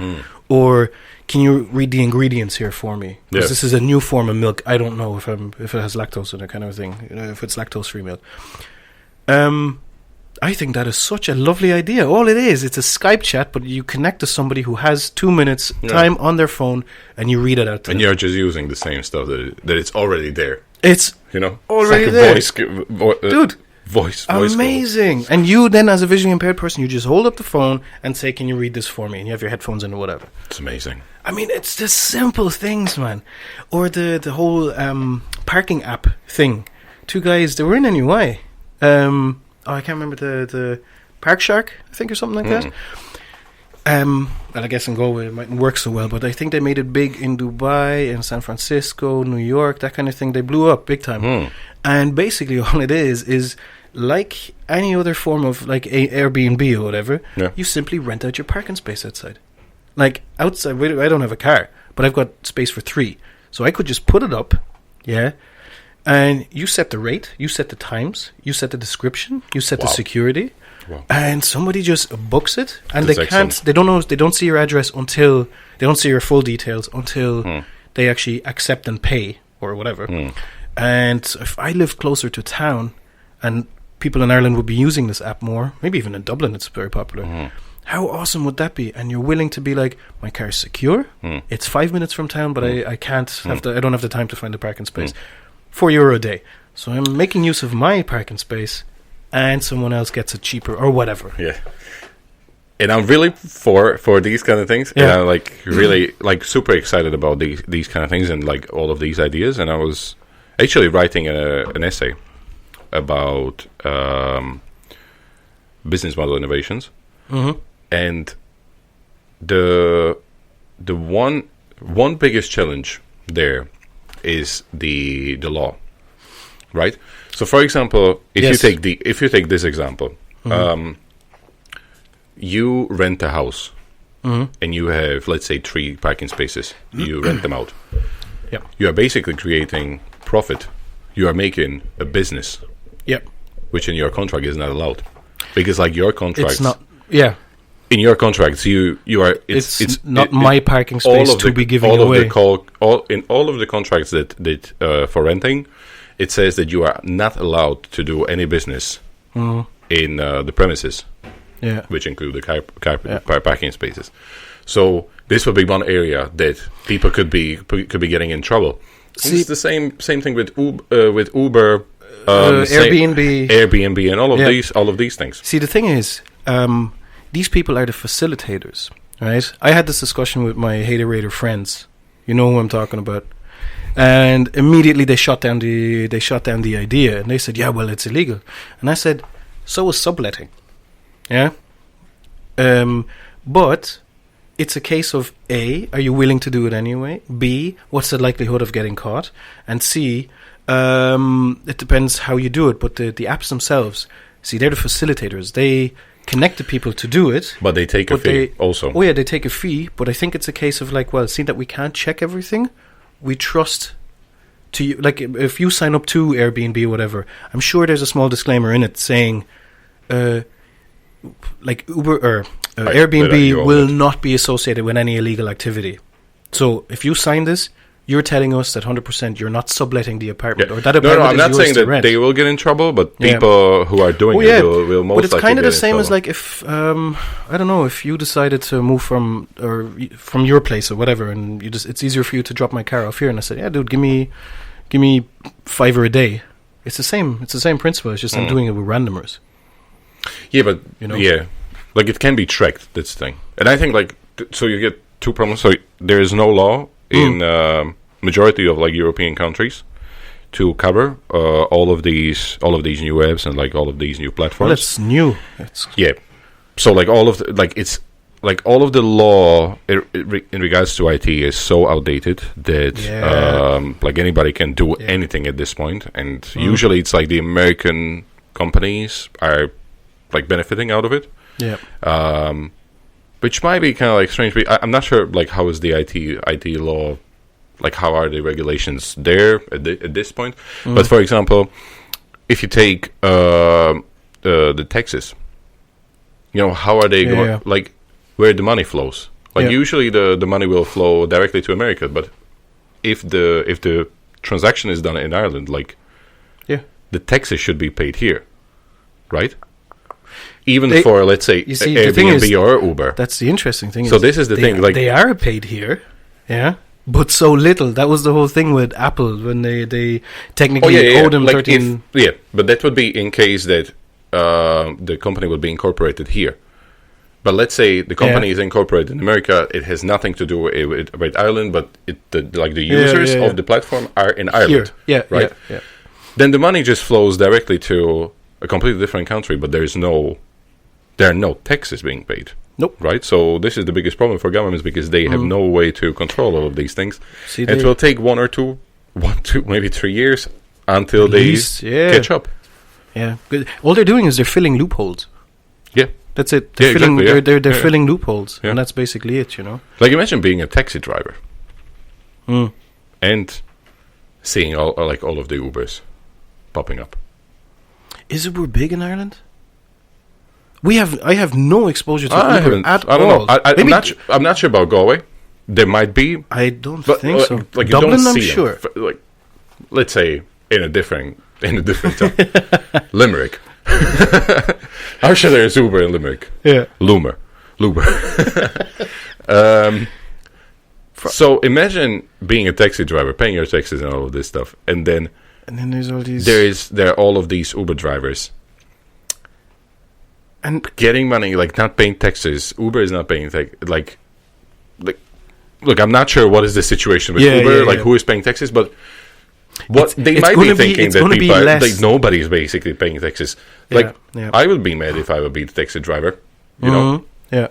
Or can you read the ingredients here for me? Because this is a new form of milk. I don't know if it has lactose in it, kind of thing. If it's lactose-free milk. I think that is such a lovely idea. All it is, it's a Skype chat, but you connect to somebody who has 2 minutes time on their phone, and you read it out to them. And you're just using the same stuff that it's already there. It's already it's like there. Dude, voice amazing. And you then, as a visually impaired person, you just hold up the phone and say, can you read this for me? And you have your headphones in or whatever. It's amazing. I mean, it's the simple things, man. Or the whole parking app thing. 2 guys, they were in NUI. I can't remember the Park Shark, I think, or something like that. Well, I guess in Galway it mightn't work so well, but I think they made it big in Dubai, in San Francisco, New York, that kind of thing. They blew up big time. And basically all it is like any other form of like Airbnb or whatever, you simply rent out your parking space outside. Like outside, I don't have a car, but I've got space for 3. So I could just put it up, and you set the rate, you set the times, you set the description, you set the security, and somebody just books it, and they don't see your address until, they don't see your full details until they actually accept and pay or whatever. And if I lived closer to town, and people in Ireland would be using this app more, maybe even in Dublin it's very popular, how awesome would that be? And you're willing to be like, my car is secure, it's 5 minutes from town, but I don't have the time to find a parking space. €4 a day. So I'm making use of my parking space, and someone else gets it cheaper or whatever. Yeah. And I'm really for these kind of things. Yeah. And I'm like really like super excited about these kind of things and like all of these ideas. And I was actually writing an essay about business model innovations. And the one biggest challenge there is the law, right? So, for example, if you take this example, you rent a house, and you have, let's say, 3 parking spaces. You rent them out. Yep. You are basically creating profit. You are making a business. Yep. Which in your contract is not allowed, because like your contracts, it's not. Yeah. In your contracts, you are. It's not my parking space to be giving away. In all of the contracts that for renting, it says that you are not allowed to do any business in the premises, which include the parking spaces. So this would be one area that people could be getting in trouble. It's the same thing with Uber, Airbnb, and all of these things. See, the thing is, these people are the facilitators, right? I had this discussion with my hater-rater friends. You know who I'm talking about. And immediately they shut down the idea, and they said, "Yeah, well, it's illegal." And I said, "So is subletting." Yeah. But it's a case of A, are you willing to do it anyway? B, what's the likelihood of getting caught? And C, it depends how you do it. But the apps themselves, see, they're the facilitators. They connect the people to do it. But they take a fee also. Oh yeah, they take a fee, but I think it's a case of like, well, seeing that we can't check everything, we trust to you. Like if you sign up to Airbnb or whatever, I'm sure there's a small disclaimer in it saying, like Uber or Airbnb will not be associated with any illegal activity. So if you sign this, you're telling us that 100% you're not subletting the apartment, or that apartment No, I'm not saying that rent. they will get in trouble, but people who are doing it will most likely get in trouble. But it's kind of the same as like if I don't know, if you decided to move from your place or whatever, and it's easier for you to drop my car off here, and I said, yeah, dude, give me $5 a day. It's the same principle. It's just I'm doing it with randomers. Yeah, but like it can be tracked. That's the thing, and I think like so you get two problems. So there is no law in majority of like European countries to cover all of these new apps and like all of these new platforms. Well, it's new. So like all of the law in regards to IT is so outdated that like anybody can do anything at this point, and usually it's like the American companies are like benefiting out of it. Yeah. Which might be kind of like strange. I'm not sure like how is the IT law, like how are the regulations there at this point. But for example, if you take the taxes, how are they going? Like where the money flows. Like usually the money will flow directly to America, but if the transaction is done in Ireland, like the taxes should be paid here, right? Even for, let's say, Airbnb or Uber. That's the interesting thing. So this is the thing. Like they are paid here, but so little. That was the whole thing with Apple when they technically owed them like 13. But that would be in case that the company would be incorporated here. But let's say the company is incorporated in America. It has nothing to do with Ireland, but the users of the platform are in Ireland. Here. Right? Yeah. Then the money just flows directly to a completely different country, but there are no taxes being paid. Nope. Right? So this is the biggest problem for governments because they have no way to control all of these things. It will take 1 or 2, maybe 3 years until they catch up. Yeah. All they're doing is they're filling loopholes. Yeah. That's it. They're filling loopholes, and that's basically it, Like imagine being a taxi driver and seeing all of the Ubers popping up. Is Uber big in Ireland? I have no exposure to Uber at all. I don't know. I'm not sure about Galway. There might be. I don't think so. Like Dublin, you don't I'm see sure. Like, let's say in a different town, Limerick. I'm sure there is Uber in Limerick. Yeah. Luber. So imagine being a taxi driver, paying your taxes and all of this stuff, and then there's all these. There are all of these Uber drivers, and getting money, like not paying taxes. Uber is not paying tax. Like, look, I'm not sure what is the situation with Uber. Who is paying taxes, but they might be thinking that people like nobody's basically paying taxes. I would be mad if I would be the taxi driver. You know. Yeah.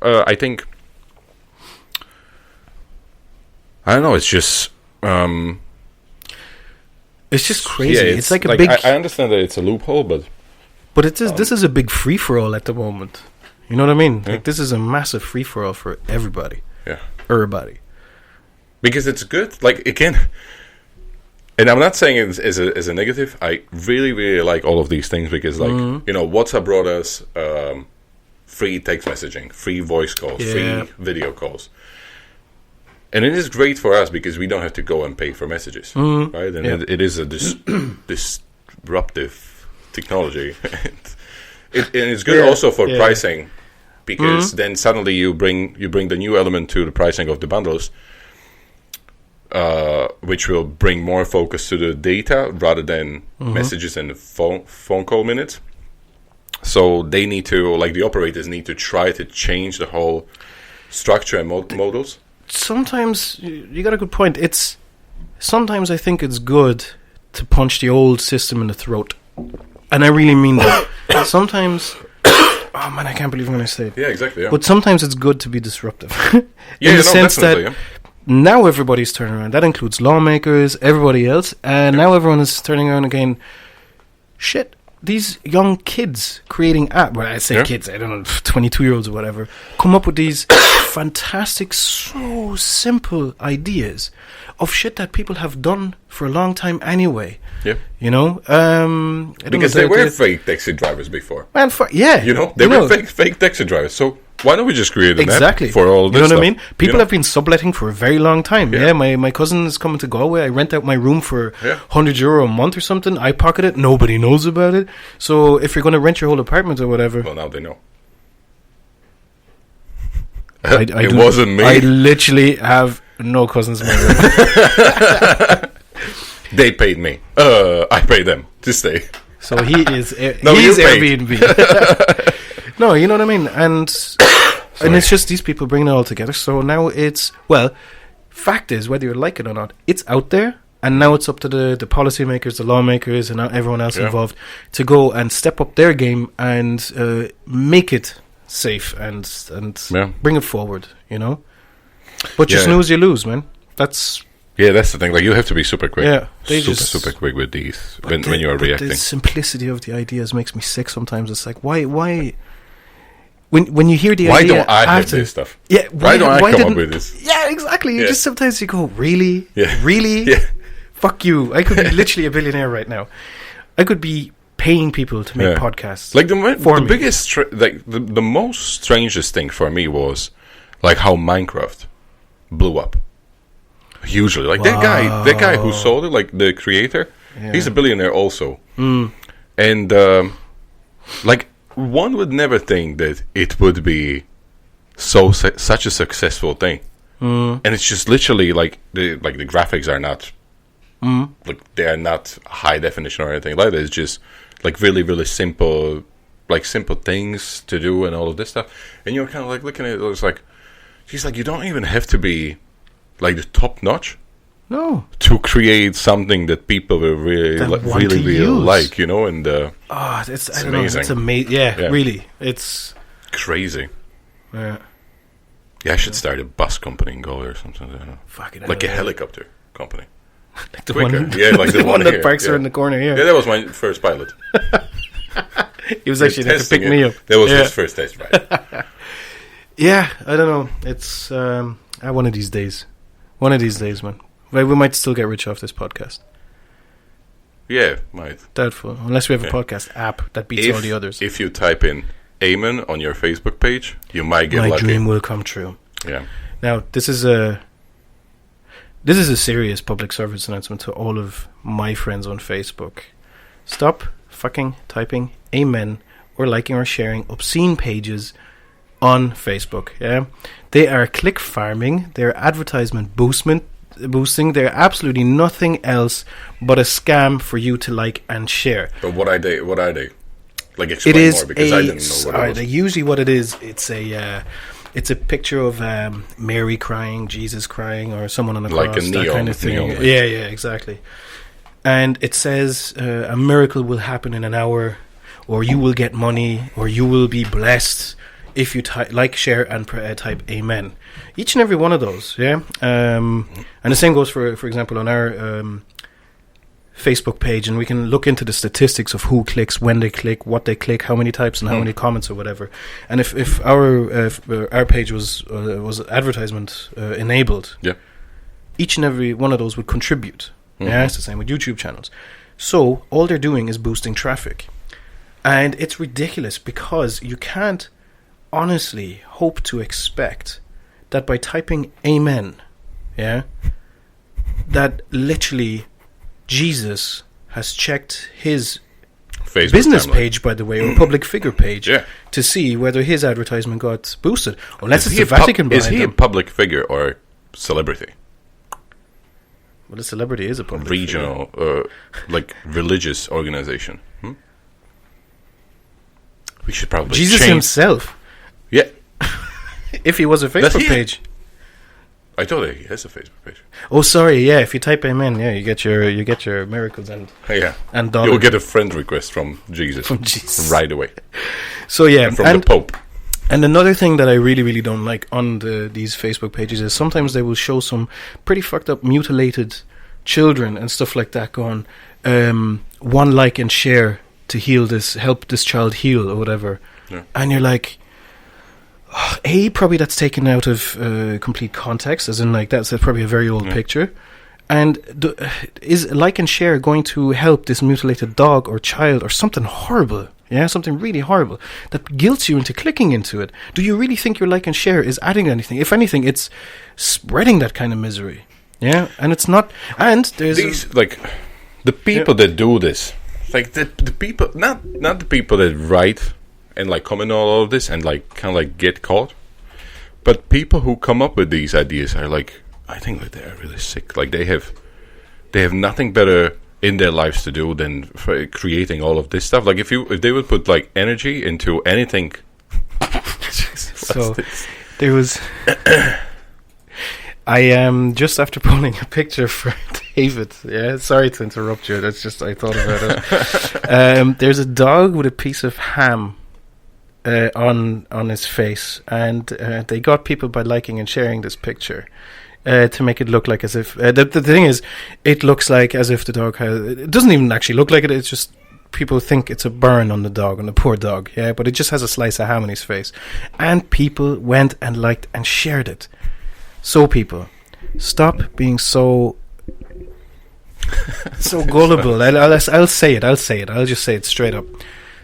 I think. I don't know. It's just. It's just crazy. Yeah, it's like a big. I understand that it's a loophole, but this is a big free for all at the moment. You know what I mean? Yeah. Like this is a massive free for all for everybody. Yeah, everybody. Because it's good. Like it can. And I'm not saying it as a negative. I really, really like all of these things because, WhatsApp brought us free text messaging, free voice calls, free video calls. And it is great for us because we don't have to go and pay for messages, right? And it is a disruptive technology. and it's good also for pricing because then suddenly you bring the new element to the pricing of the bundles, which will bring more focus to the data rather than messages and phone call minutes. So they need to, the operators need to try to change the whole structure and models. Sometimes you got a good point. Sometimes I think it's good to punch the old system in the throat, and I really mean that. Sometimes, oh man, I can't believe I'm going to say it. Yeah, exactly. Yeah. But sometimes it's good to be disruptive, in the sense that now everybody's turning around. That includes lawmakers, everybody else, and now everyone is turning around again. Shit, these young kids creating apps. Well, I say kids, I don't know, 22-year-olds or whatever, come up with these fantastic, so simple ideas of shit that people have done for a long time anyway. Yeah. You know? Because they were fake taxi drivers before. Man, You know? They were fake taxi drivers. So why don't we just create an app for all this stuff? You know what I mean? People have been subletting for a very long time. Yeah, my cousin is coming to Galway. I rent out my room for €100 a month or something. I pocket it. Nobody knows about it. So if you're going to rent your whole apartment or whatever... Well, now they know. It wasn't me. I literally have no cousins in my room. They paid me. I paid them to stay. So he's Airbnb. No, you know what I mean? And it's just these people bringing it all together. So now it's, fact is, whether you like it or not, it's out there. And now it's up to the policymakers, the lawmakers, and everyone else involved to go and step up their game and make it safe and bring it forward, you know? But you snooze, you lose, man. That's the thing. Like, you have to be super quick. Yeah. Super quick with these when you are reacting. The simplicity of the ideas makes me sick sometimes. It's like, why... When you hear the idea... Why don't I have this stuff? Yeah, why don't I come up with this? Yeah, exactly. You just sometimes you go, really? Yeah. Really? Yeah. Fuck you. I could be literally a billionaire right now. I could be paying people to make podcasts. Like the biggest, the most strangest thing for me was like how Minecraft blew up hugely. Like that guy who sold it, like the creator, he's a billionaire also. And like one would never think that it would be such a successful thing. And it's just literally like the graphics are not like they are not high definition or anything like that. It's just like really, really simple, like simple things to do and all of this stuff. And you're kind of like looking at it, it's like, she's like, you don't even have to be like the top notch. No. To create something that people will really like, you know, and it's amazing. It's amazing. Yeah, really. It's crazy. Yeah. Yeah, I should start a bus company in Galway or something. I don't know. Like a helicopter company. Like the one, like the one that parks around the corner here. Yeah, that was my first pilot. He was actually there to pick me up. That was his first test ride. Yeah, I don't know. It's one of these days. One of these days, man. We might still get rich off this podcast. Yeah, might. Doubtful. Unless we have a podcast app that beats all the others. If you type in Amen on your Facebook page, you might get lucky. My dream will come true. Yeah. Now, this is a serious public service announcement to all of my friends on Facebook. Stop fucking typing amen or liking or sharing obscene pages on Facebook. Yeah, they are click farming. They're advertisement boosting. They're absolutely nothing else but a scam for you to like and share. But what are they? Like, explain more, because I didn't know what it was. Usually what it is, it's a picture of Mary crying, Jesus crying, or someone on the cross, like a neon, that kind of thing. Neon. Yeah, exactly. And it says a miracle will happen in an hour, or you will get money, or you will be blessed if you like, share, and type amen. Each and every one of those, yeah. And the same goes for example, on our Facebook page, and we can look into the statistics of who clicks, when they click, what they click, how many types, and how many comments or whatever. And if our page was advertisement enabled, each and every one of those would contribute. Yeah, it's the same with YouTube channels. So all they're doing is boosting traffic, and it's ridiculous because you can't honestly hope to expect that by typing amen, that literally Jesus has checked his Facebook business page, by the way, or public figure page, to see whether his advertisement got boosted. Unless it's the Vatican behind him. Is he a public figure or celebrity? Well, a celebrity is a public regional, like religious organization. We should probably Jesus himself. Yeah. If he was a Facebook page. I thought he has a Facebook page. Oh, sorry. Yeah, if you type amen, you get your miracles and dollars. You'll get a friend request from Jesus. Right away. So yeah, and from the Pope. And another thing that I really, really don't like on these Facebook pages is sometimes they will show some pretty fucked up, mutilated children and stuff like that going, one like and share to heal this, help this child heal or whatever. Yeah. And you're like, probably that's taken out of complete context, as in like that's probably a very old picture. And is like and share going to help this mutilated dog or child or something horrible? Yeah, something really horrible that guilts you into clicking into it. Do you really think your like and share is adding anything? If anything, it's spreading that kind of misery. Yeah, and it's not. And there's these like the people that do this, like the people, not the people that write and like comment on all of this and like kind of like get caught, but people who come up with these ideas are like, I think that they're really sick. Like they have nothing better in their lives to do than creating all of this stuff. Like if they would put like energy into anything. So there was. I am just after pulling a picture for David. Yeah, sorry to interrupt you. That's just I thought about it. There's a dog with a piece of ham on his face, and they got people by liking and sharing this picture. To make it look like as if the thing is, it looks like as if the dog has. It doesn't even actually look like it. It's just people think it's a burn on the dog, on the poor dog. Yeah, but it just has a slice of ham on his face, and people went and liked and shared it. So people, stop being so gullible. I'll say it. I'll just say it straight up.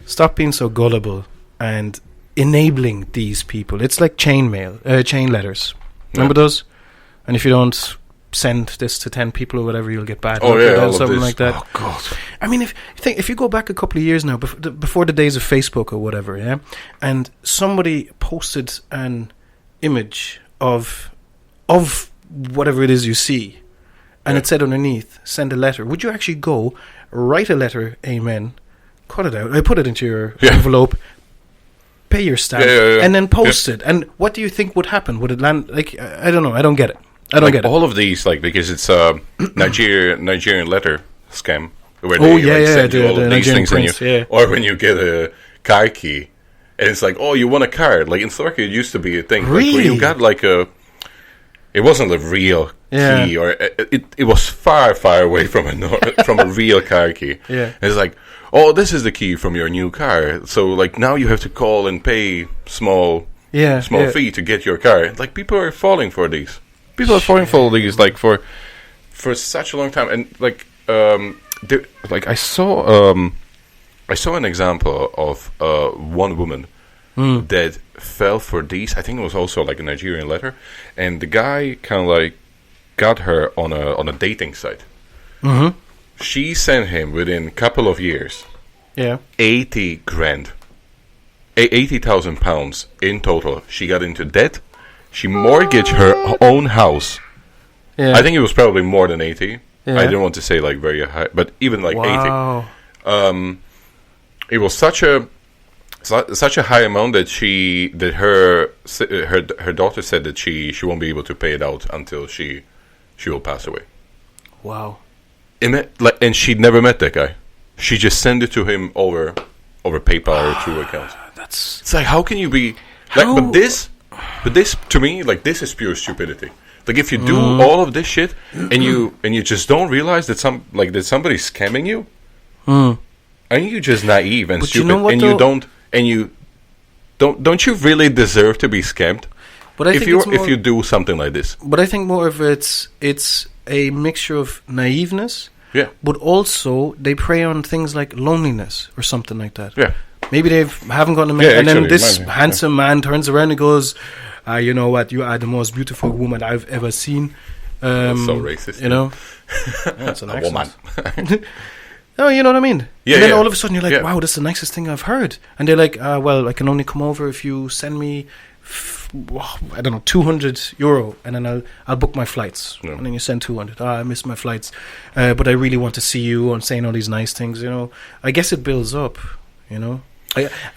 Stop being so gullible and enabling these people. It's like chain letters. Remember those? And if you don't send this to 10 people or whatever, you'll get bad. All something of this. like that. Oh God! I mean, if you go back a couple of years now, before the days of Facebook or whatever, yeah, and somebody posted an image of whatever it is you see, and it said underneath, send a letter. Would you actually go write a letter, amen, cut it out, put it into your envelope, pay your stamp, and then post it? And what do you think would happen? Would it land? Like, I don't know. I don't get it. I don't get it. All of these, like, because it's a Nigerian letter scam where they send you all of these things in or when you get a car key and it's like, oh, you want a car? Like in Slovakia, it used to be a thing. Really? Like, where you got like it wasn't a real key, or it was far away from a real car key. Yeah, and it's like, oh, this is the key from your new car. So like now you have to call and pay small fee to get your car. Like people are falling for these. People are falling for these like for such a long time, and like like I saw an example of one woman that fell for these. I think it was also like a Nigerian letter, and the guy kind of like got her on a dating site. Mm-hmm. She sent him within a couple of years, 80 grand, 80,000 pounds in total. She got into debt. She mortgaged her own house. Yeah. I think it was probably more than 80. Yeah. I didn't want to say like very high, but even like 80. It was such a high amount that her daughter said that she won't be able to pay it out until she will pass away. Wow. And she never met that guy. She just sent it to him over PayPal or through accounts. It's like, how can you be like? But this to me, like, this is pure stupidity. Like if you do all of this shit and you just don't realize that somebody's scamming you, aren't you just naive and stupid? Don't you really deserve to be scammed? But I think if you do something like this. But I think more of it's a mixture of naiveness. Yeah. But also they prey on things like loneliness or something like that. Yeah. Maybe they haven't gotten a man, and then this handsome man turns around and goes, "You know what? You are the most beautiful woman I've ever seen." That's so racist. You know, that's an woman. No, you know what I mean. Yeah. And then all of a sudden you're like, "Wow, that's the nicest thing I've heard." And they're like, "Well, I can only come over if you send me, I don't know, €200, and then I'll book my flights." Yeah. And then you send 200. I miss my flights, but I really want to see you. And saying all these nice things. You know, I guess it builds up. You know.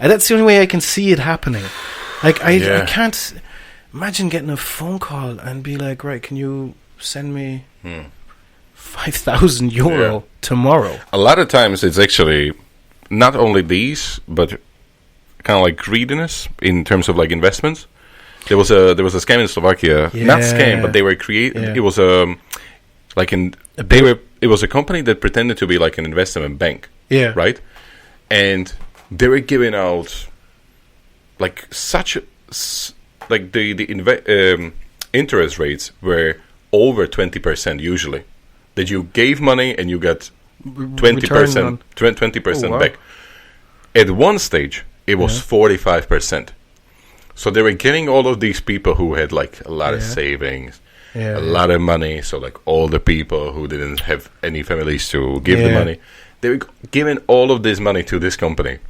That's the only way I can see it happening. Like I can't imagine getting a phone call and be like, right, can you send me €5,000 tomorrow? A lot of times it's actually not only these, but kind of like greediness in terms of like investments. There was a scam in Slovakia, not scam, but they were It was it was a company that pretended to be like an investment bank. Yeah, right. and they were giving out like the interest rates were over 20% usually. That you gave money and you got 20% 20% back. At one stage, it was 45%. So they were getting all of these people who had like a lot of savings, a lot of money. So like all the people who didn't have any families to give the money, they were giving all of this money to this company.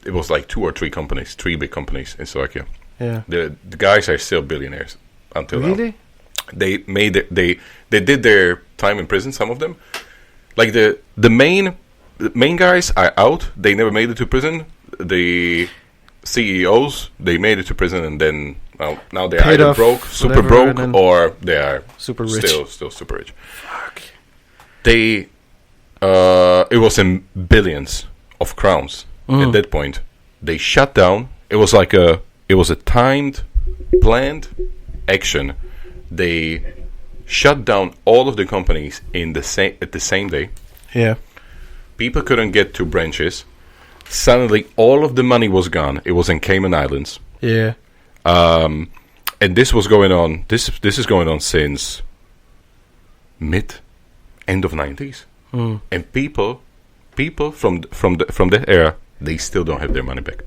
It was like 2 or 3 companies, 3 big companies in Slovakia. Yeah. The guys are still billionaires until now. Really? They made it, they did their time in prison. Some of them, like the main guys are out. They never made it to prison. The CEOs, they made it to prison, and then now they're Paid either off, broke, super whatever, broke, or they are super rich. still super rich. Fuck. They it was in billions of crowns at that point. They shut down. It was a timed, planned action. They shut down all of the companies at the same day. Yeah. People couldn't get to branches. Suddenly, all of the money was gone. It was in Cayman Islands. Yeah. And this was going on. This is going on since end of 90s. And people from that era, they still don't have their money back.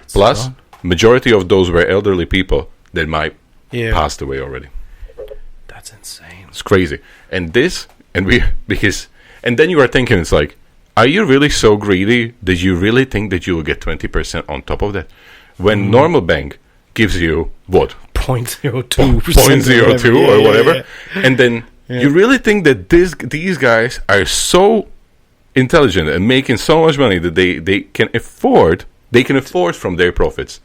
Plus, majority of those were elderly people that might passed away already. That's insane. It's crazy. And then you are thinking, it's like, are you really so greedy that you really think that you will get 20% on top of that? When normal bank gives you what? 0.02%. 0.02 or whatever. And then you really think that these guys are so intelligent and making so much money that they can afford from their profits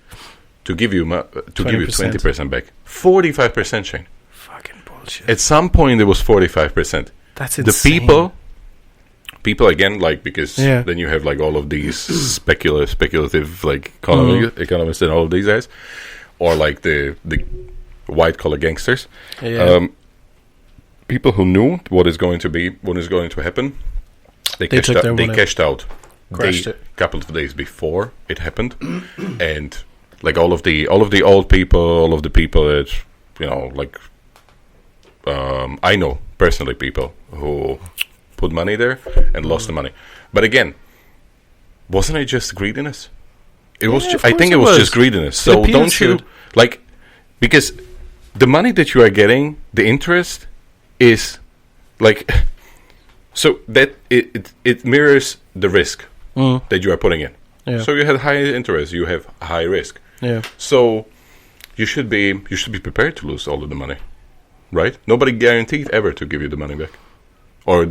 to give you 20% back. 45%, Shane. Fucking bullshit. At some point, it was 45%. That's insane. The people again, like, because then you have like all of these speculative like economists and all of these guys, or like the white collar gangsters. Yeah. People who knew what is going to happen, they cashed out. A couple of days before it happened, and like all of the old people, all of the people that like I know personally people who put money there and lost the money. But again, wasn't it just greediness? It was. I think it was just greediness. So don't you like, because the money that you are getting, the interest is like, so that it mirrors the risk that you are putting in. Yeah. So you have high interest, you have high risk. Yeah. So you should be prepared to lose all of the money, right? Nobody guaranteed ever to give you the money back, or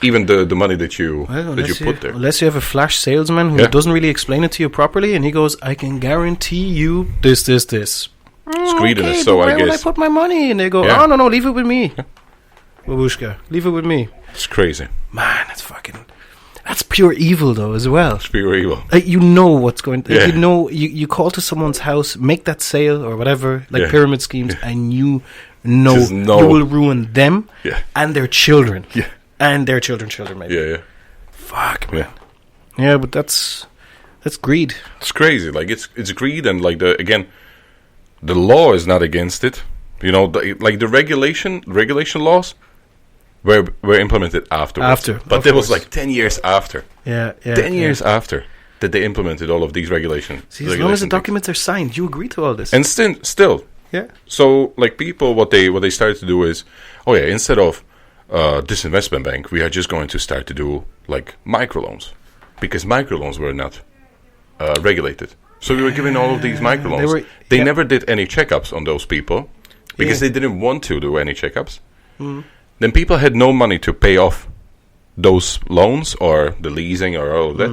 even the money that you put there. Unless you have a flash salesman who doesn't really explain it to you properly, and he goes, "I can guarantee you this." It's greediness. Okay, so where I guess would I put my money? And they go, "Oh no, leave it with me, Babushka. Leave it with me." It's crazy, man. That's pure evil, though, as well. It's pure evil. You know what's going. You call to someone's house, make that sale or whatever, like pyramid schemes, and you know you will ruin them and their children, and their children maybe. Yeah. Fuck, man. Yeah, but that's greed. It's crazy. Like it's greed, and like the law is not against it. The regulation laws were implemented afterwards. But it was like 10 years after. 10 years after that they implemented all of these regulations. See, as long as the documents are signed, you agree to all this. And still. Yeah. So, like, people, what they started to do is, instead of this investment bank, we are just going to start to do, like, microloans. Because microloans were not regulated. So we were giving all of these microloans. They never did any checkups on those people because they didn't want to do any checkups. Then people had no money to pay off those loans or the leasing or all of that.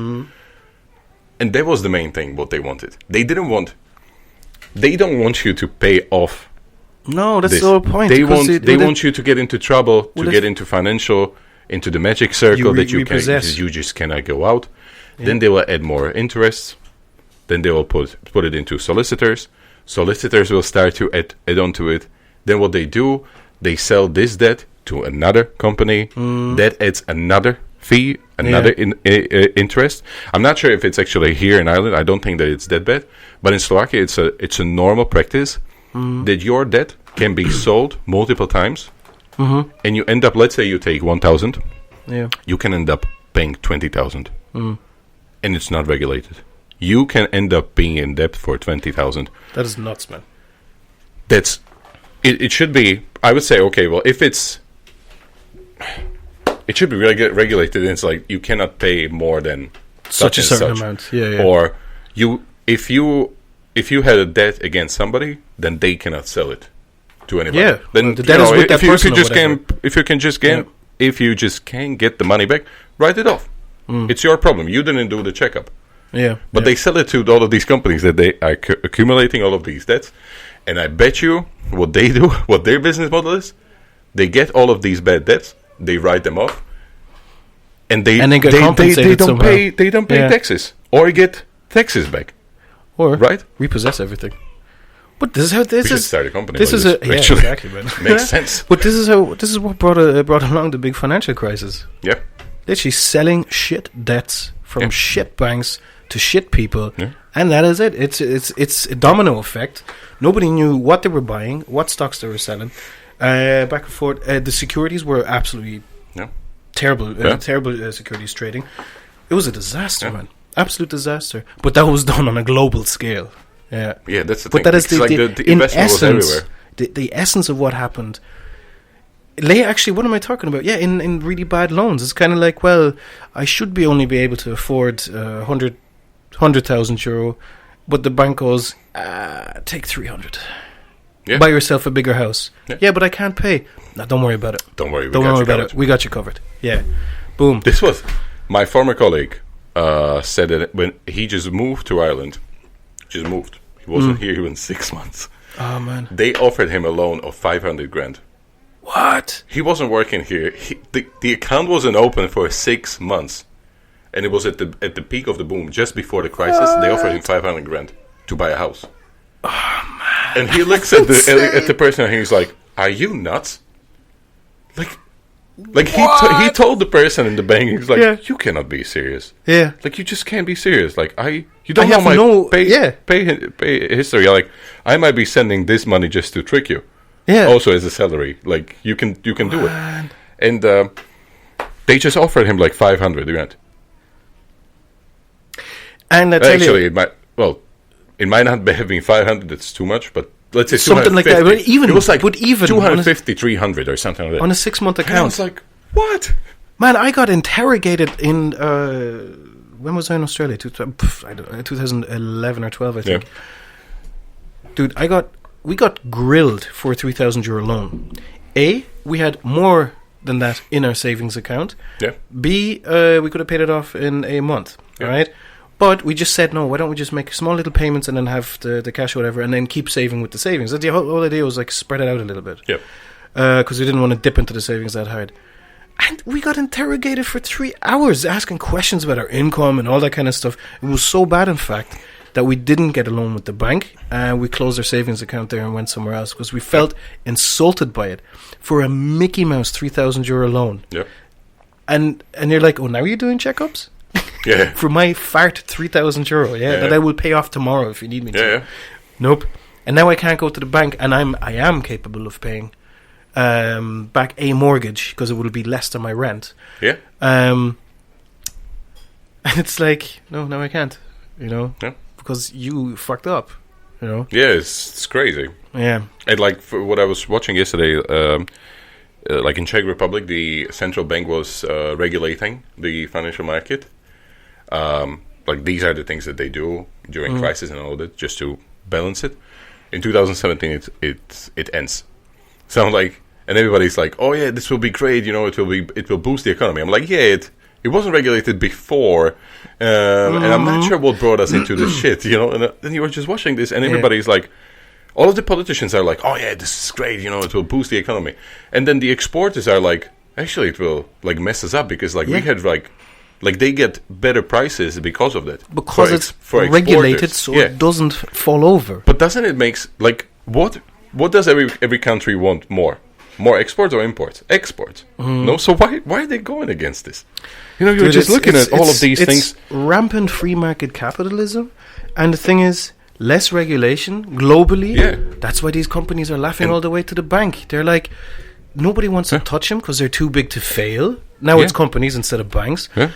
And that was the main thing what they wanted. They don't want you to pay off. No, that's the whole point. They want you to get into trouble, to get into the magic circle that you just cannot go out. Then they will add more interests. Then they will put it into solicitors. Solicitors will start to add onto it. Then what they do, they sell this debt to another company. That adds another fee, another interest. I'm not sure if it's actually here in Ireland. I don't think that it's that bad. But in Slovakia, it's a normal practice that your debt can be sold multiple times, and you end up, let's say you take 1,000, you can end up paying 20,000, and it's not regulated. You can end up being in debt for 20,000. That is nuts, man. That's it. Should be. I would say, okay, well, if it should be regulated. And it's like you cannot pay more than such a certain such. amount. Yeah. Or if you had a debt against somebody, then they cannot sell it to anybody. Yeah. Then the debt is with that person. If you just can't get the money back, write it off. It's your problem. You didn't do the checkup. Yeah. But they sell it to all of these companies that they are accumulating all of these debts. And I bet you what they do, what their business model is, they get all of these bad debts, they write them off, and they get compensated don't somehow. They don't pay taxes or get taxes back, or right? Repossess everything. But this is how We should start a company. This is actually exactly, man. makes sense. But this is what brought along the big financial crisis. Yeah, Literally selling shit debts from shit banks to shit people, Yeah. and that is it. It's a domino effect. Nobody knew what they were buying, what stocks they were selling, back and forth. The securities were absolutely terrible. Terrible securities trading. It was a disaster, man. Absolute disaster. But that was done on a global scale. Yeah, that's the but thing. that is the investment was everywhere. The essence of what happened. Actually, what am I talking about? Yeah, in really bad loans. It's kind of like, well, I should only be able to afford 100,000 euro, but the bank goes, take 300. Yeah. Buy yourself a bigger house. Yeah. Yeah, but I can't pay. No, don't worry about it. Don't worry about it. We got you covered. Yeah. Boom. This was my former colleague said that when he just moved to Ireland, He wasn't here even 6 months. Oh, man. They offered him a loan of 500 grand. What? He wasn't working here. The account wasn't open for 6 months, and it was at the peak of the boom, just before the crisis. What? They offered him 500 grand to buy a house. Oh, man. And he looks at the person and he's like, "Are you nuts?" Like he told the person in the bank, he's like, "You cannot be serious. Yeah, like you just can't be serious. Like you don't know my pay history. Like I might be sending this money just to trick you. Yeah, also as a salary. Like you can do it." And they just offered him like 500 grand. And actually, it might not have been 500. That's too much, but. Let's say something like that. But even, it was like 250, 300 or something like that. On a 6-month account. And I was like, what? Man, I got interrogated in... when was I in Australia? 2011 or 12, I think. Yeah. Dude, we got grilled for a 3,000 euro loan. A, we had more than that in our savings account. Yeah. B, we could have paid it off in a month. Yeah. Right? But we just said, no, why don't we just make small little payments and then have the cash or whatever and then keep saving with the savings. The whole idea was like spread it out a little bit. Yep. Because we didn't want to dip into the savings that hard. And we got interrogated for 3 hours asking questions about our income and all that kind of stuff. It was so bad, in fact, that we didn't get a loan with the bank and we closed our savings account there and went somewhere else because we felt insulted by it for a Mickey Mouse 3,000 euro loan. Yep. And you're like, oh, now you're doing checkups? Yeah. For my fart 3,000 euro, that I will pay off tomorrow if you need me to. Yeah. Nope. And now I can't go to the bank, and I am capable of paying back a mortgage because it will be less than my rent. Yeah. And it's like, no, I can't. Yeah. Because you fucked up. Yeah, it's crazy. Yeah. And like for what I was watching yesterday. Like in Czech Republic, the central bank was regulating the financial market. Like these are the things that they do during crisis and all that, just to balance it. In 2017, it ends. So I'm like, and everybody's like, "Oh yeah, this will be great. It will boost the economy." I'm like, "Yeah, it wasn't regulated before, and I'm not sure what brought us into this shit." And then you were just watching this, and everybody's like. All of the politicians are like, "Oh yeah, this is great. It will boost the economy," and then the exporters are like, "Actually, it will like mess us up because we had like they get better prices because of that because it's regulated, so it doesn't fall over." But doesn't it makes like what does every country want more? More exports or imports? Exports. No, so why are they going against this? You know, you're Dude, just looking at all of these things. It's rampant free market capitalism, and the thing is, less regulation globally. Yeah. That's why these companies are laughing all the way to the bank. They're like, nobody wants to touch them because they're too big to fail. Now it's companies instead of banks. Yeah.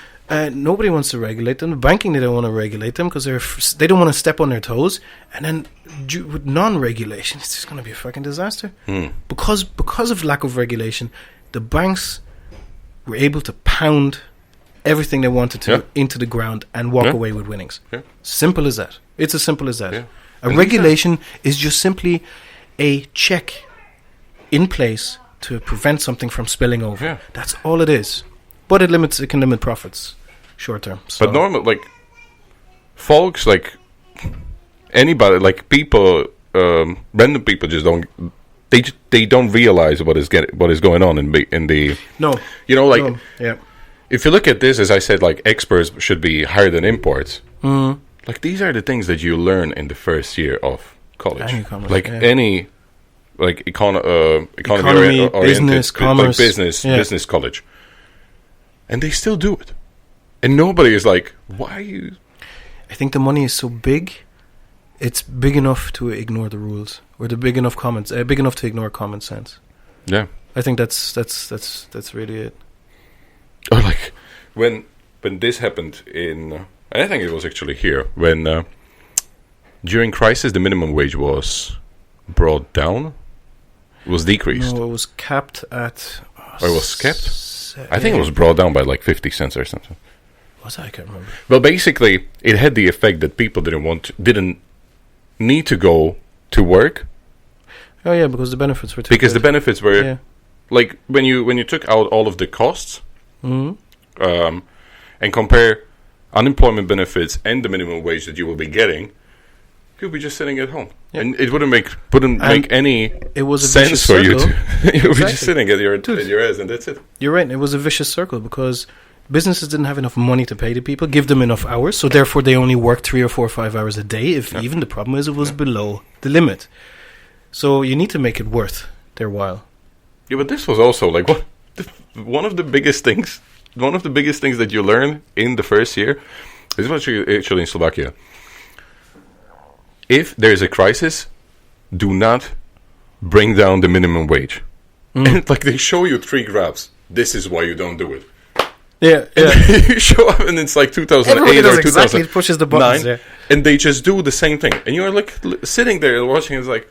Nobody wants to regulate them. The banking, they don't want to regulate them because they don't want to step on their toes. And then with non-regulation, it's just going to be a fucking disaster. Because of lack of regulation, the banks were able to pound everything they wanted to into the ground and walk away with winnings. Yeah. Simple as that. It's as simple as that. Yeah. A regulation is just simply a check in place to prevent something from spilling over. Yeah. That's all it is. But it can limit profits short term. So. But normal, like, folks, like, anybody, like, people, random people just don't, they don't realize what is going on in the no, you know, like, if you look at this, as I said, like, exports should be higher than imports. Like, these are the things that you learn in the first year of college. Any economy oriented, business, commerce, like business college. And they still do it. And nobody is like, why are you... I think the money is so big, it's big enough to ignore the rules. Or big enough to ignore common sense. Yeah. I think that's really it. Or like, when this happened in... I think it was actually here, when during crisis the minimum wage was brought down, was decreased. No, it was capped at... Or it was capped? I think it was brought down by like 50 cents or something. Was I can't remember. Well, basically, it had the effect that people didn't need to go to work. Oh yeah, because the benefits were too because good. The benefits were like when you took out all of the costs, and compare unemployment benefits and the minimum wage that you will be getting, you'll be just sitting at home, and it wouldn't make any sense for you to. You'll be just sitting at your ass, and that's it. You're right. It was a vicious circle because businesses didn't have enough money to pay the people, give them enough hours, so therefore they only worked 3 or 4 or 5 hours a day. Even the problem is it was below the limit, so you need to make it worth their while. Yeah, but this was also like one of the biggest things. One of the biggest things that you learn in the first year is actually in Slovakia. If there is a crisis, do not bring down the minimum wage. And like they show you 3 graphs. This is why you don't do it. Yeah. You show up and it's like 2008 or 2009. Exactly, it pushes the buttons. And they just do the same thing. And you're like sitting there and watching. It's like,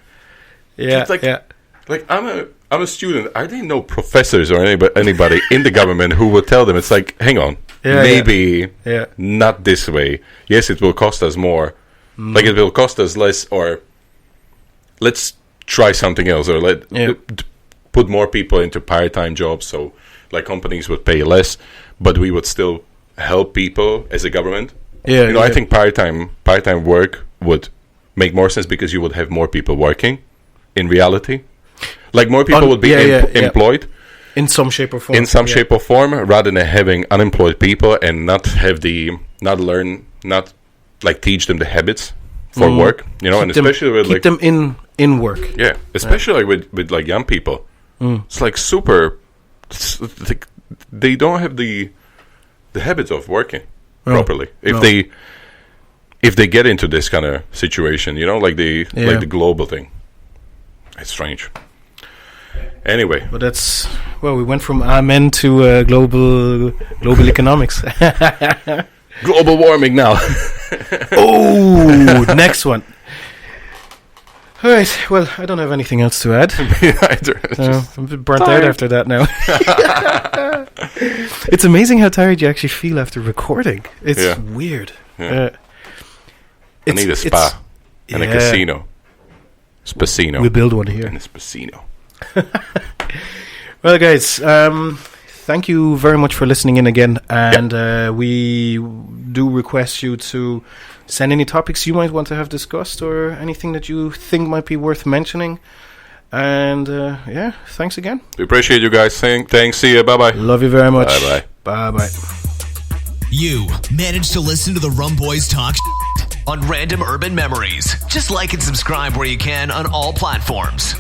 like I'm a student. I didn't know professors or anybody in the government who would tell them. It's like, hang on, maybe not this way. Yes, it will cost us more. Like it will cost us less, or let's try something else, or put more people into part-time jobs. So, like companies would pay less, but we would still help people as a government. I think part-time work would make more sense because you would have more people working. In reality, like more people would be employed in some shape or form. In some shape or form, rather than having unemployed people and not teach them the habits for work. And especially with keep them in work. Yeah, especially with like young people. It's like super. They don't have the habits of working properly. If they get into this kind of situation, like the global thing. It's strange. Anyway. But we went from amen to global economics. Global warming now. Oh, next one. All right. Well, I don't have anything else to add. Me either. I'm a bit burnt out after that now. It's amazing how tired you actually feel after recording. It's weird. Yeah. I need a spa and a casino. Spacino. We build one here. In a Spacino. Well, guys, thank you very much for listening in again. And we do request you to send any topics you might want to have discussed or anything that you think might be worth mentioning. And, thanks again. We appreciate you guys. Thanks. See you. Bye-bye. Love you very much. Bye-bye. Bye-bye. You managed to listen to the rumboyz talk on Random Urban Memories. Just like and subscribe where you can on all platforms.